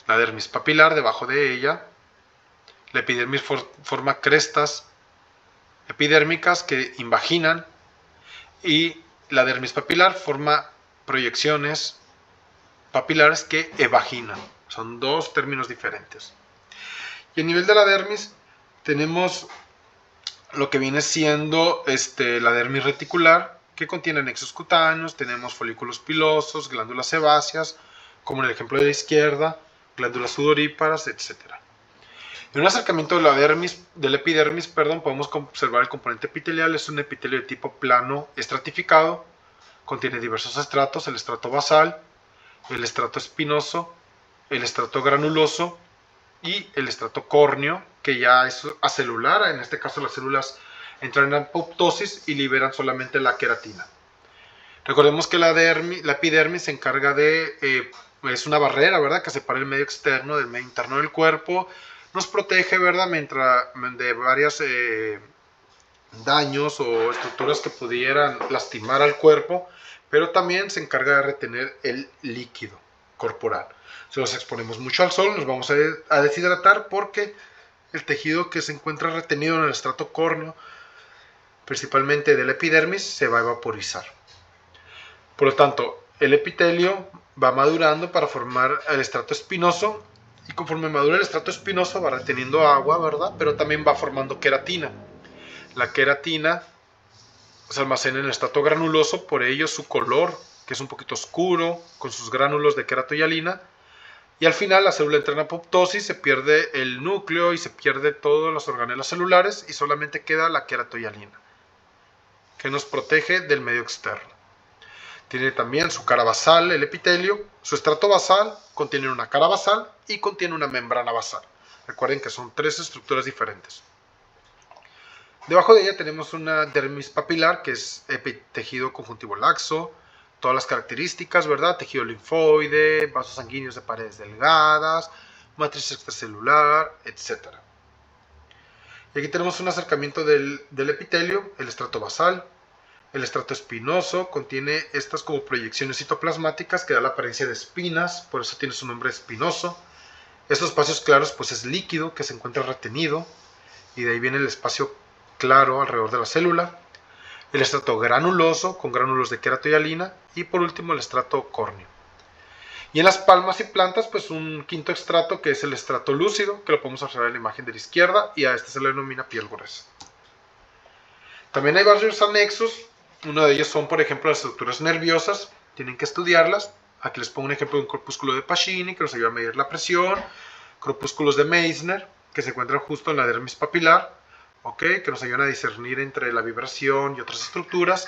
[SPEAKER 1] la dermis papilar debajo de ella. La epidermis forma crestas epidérmicas que invaginan y la dermis papilar forma proyecciones papilares que evaginan. Son dos términos diferentes. Y a nivel de la dermis tenemos lo que viene siendo la dermis reticular, que contiene nexos cutáneos. Tenemos folículos pilosos, glándulas sebáceas, como en el ejemplo de la izquierda, glándulas sudoríparas, etc. En un acercamiento de la epidermis, podemos observar el componente epitelial. Es un epitelio de tipo plano estratificado, contiene diversos estratos: el estrato basal, el estrato espinoso, el estrato granuloso y el estrato córneo, que ya es acelular. En este caso las células entran en apoptosis y liberan solamente la queratina. Recordemos que la epidermis se encarga de, es una barrera, ¿verdad?, que separa el medio externo del medio interno del cuerpo. Nos protege, ¿verdad?, de varios daños o estructuras que pudieran lastimar al cuerpo, pero también se encarga de retener el líquido corporal. Si nos exponemos mucho al sol, nos vamos a deshidratar, porque el tejido que se encuentra retenido en el estrato córneo, principalmente del epidermis, se va a evaporizar. Por lo tanto, el epitelio va madurando para formar el estrato espinoso, y conforme madura el estrato espinoso va reteniendo agua, ¿verdad?, pero también va formando queratina. La queratina se almacena en el estrato granuloso, por ello su color, que es un poquito oscuro, con sus gránulos de queratohialina. Y al final la célula entra en apoptosis, se pierde el núcleo y se pierde todos los organelos celulares, y solamente queda la queratohialina, que nos protege del medio externo. Tiene también su cara basal, el epitelio. Su estrato basal contiene una cara basal y contiene una membrana basal. Recuerden que son tres estructuras diferentes. Debajo de ella tenemos una dermis papilar, que es tejido conjuntivo laxo, todas las características, ¿verdad? Tejido linfoide, vasos sanguíneos de paredes delgadas, matriz extracelular, etc. Y aquí tenemos un acercamiento del epitelio: el estrato basal. El estrato espinoso contiene estas como proyecciones citoplasmáticas que da la apariencia de espinas, por eso tiene su nombre espinoso. Estos espacios claros pues es líquido que se encuentra retenido, y de ahí viene el espacio claro alrededor de la célula. El estrato granuloso, con gránulos de queratohialina, y por último el estrato córneo. Y en las palmas y plantas, pues un quinto estrato, que es el estrato lúcido, que lo podemos observar en la imagen de la izquierda, y a este se le denomina piel gruesa. También hay varios anexos. Uno de ellos son, por ejemplo, las estructuras nerviosas. Tienen que estudiarlas. Aquí les pongo un ejemplo de un corpúsculo de Pacini, que nos ayuda a medir la presión. Corpúsculos de Meissner, que se encuentran justo en la dermis papilar, que nos ayudan a discernir entre la vibración y otras estructuras.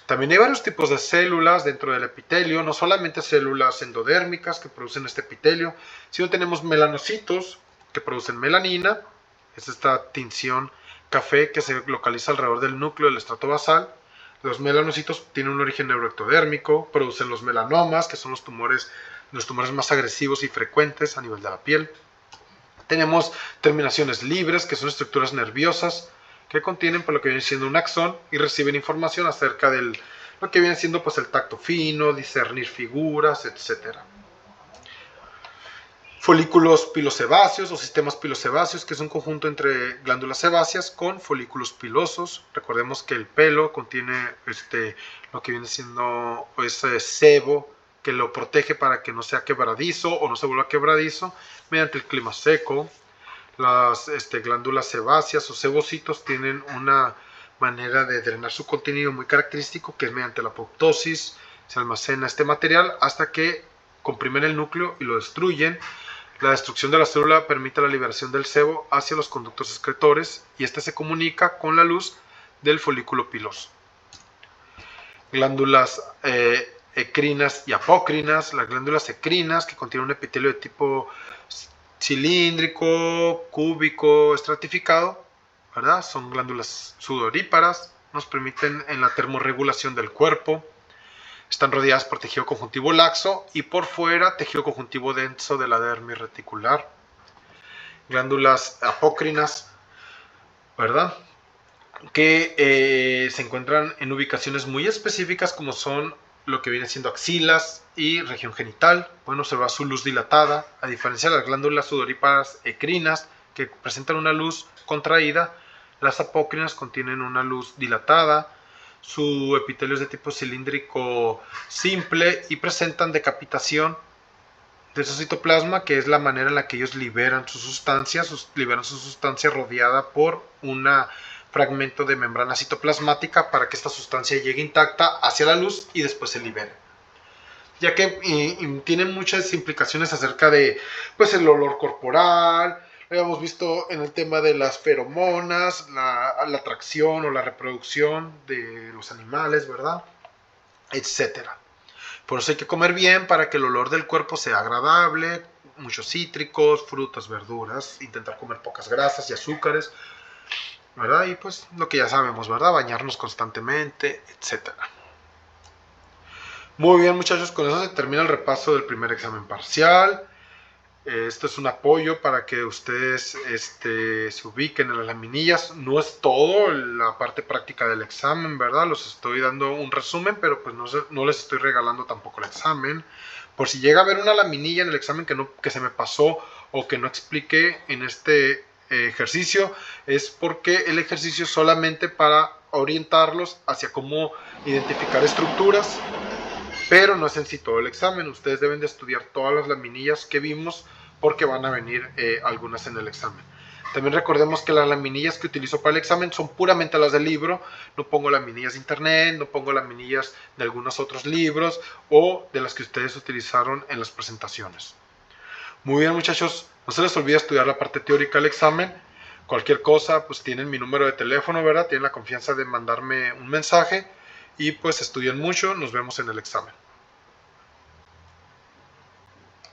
[SPEAKER 1] También hay varios tipos de células dentro del epitelio, no solamente células endodérmicas que producen este epitelio, sino tenemos melanocitos que producen melanina. Es esta tinción café que se localiza alrededor del núcleo del estrato basal. Los melanocitos tienen un origen neuroectodérmico, producen los melanomas, que son los tumores más agresivos y frecuentes a nivel de la piel. Tenemos terminaciones libres, que son estructuras nerviosas que contienen por lo que viene siendo un axón y reciben información acerca de lo que viene siendo pues el tacto fino, discernir figuras, etc. Folículos pilosebáceos o sistemas pilosebáceos, que es un conjunto entre glándulas sebáceas con folículos pilosos. Recordemos que el pelo contiene lo que viene siendo sebo, que lo protege para que no sea quebradizo o no se vuelva quebradizo mediante el clima seco. Las glándulas sebáceas o sebocitos tienen una manera de drenar su contenido muy característico, que es mediante la apoptosis. Se almacena este material hasta que comprimen el núcleo y lo destruyen. La destrucción de la célula permite la liberación del sebo hacia los conductos excretores, y este se comunica con la luz del folículo piloso. Glándulas ecrinas y apócrinas. Las glándulas ecrinas, que contienen un epitelio de tipo cilíndrico, cúbico, estratificado, ¿verdad? Son glándulas sudoríparas, nos permiten en la termorregulación del cuerpo. Están rodeadas por tejido conjuntivo laxo y por fuera tejido conjuntivo denso de la dermis reticular. Glándulas apócrinas, ¿verdad?, que se encuentran en ubicaciones muy específicas, como son lo que viene siendo axilas y región genital. Pueden observar su luz dilatada, a diferencia de las glándulas sudoríparas ecrinas, que presentan una luz contraída. Las apócrinas contienen una luz dilatada. Su epitelio es de tipo cilíndrico simple y presentan decapitación de su citoplasma, que es la manera en la que ellos liberan su sustancia rodeada por un fragmento de membrana citoplasmática para que esta sustancia llegue intacta hacia la luz y después se libere. Ya que tiene muchas implicaciones acerca de pues el olor corporal. Lo habíamos visto en el tema de las feromonas, la atracción o la reproducción de los animales, ¿verdad? Etcétera. Por eso hay que comer bien para que el olor del cuerpo sea agradable, muchos cítricos, frutas, verduras, intentar comer pocas grasas y azúcares, ¿verdad? Y pues lo que ya sabemos, ¿verdad? Bañarnos constantemente, etcétera. Muy bien, muchachos, con eso se termina el repaso del primer examen parcial. Esto es un apoyo para que ustedes se ubiquen en las laminillas. No es todo la parte práctica del examen, ¿verdad? Los estoy dando un resumen, pero pues no les estoy regalando tampoco el examen. Por si llega a haber una laminilla en el examen que se me pasó o que no expliqué en este ejercicio, es porque el ejercicio es solamente para orientarlos hacia cómo identificar estructuras, pero no es en sí todo el examen. Ustedes deben de estudiar todas las laminillas que vimos porque van a venir algunas en el examen. También recordemos que las laminillas que utilizo para el examen son puramente las del libro. No pongo laminillas de internet, no pongo laminillas de algunos otros libros o de las que ustedes utilizaron en las presentaciones. Muy bien, muchachos, no se les olvide estudiar la parte teórica del examen. Cualquier cosa, pues tienen mi número de teléfono, ¿verdad? Tienen la confianza de mandarme un mensaje y pues estudien mucho. Nos vemos en el examen.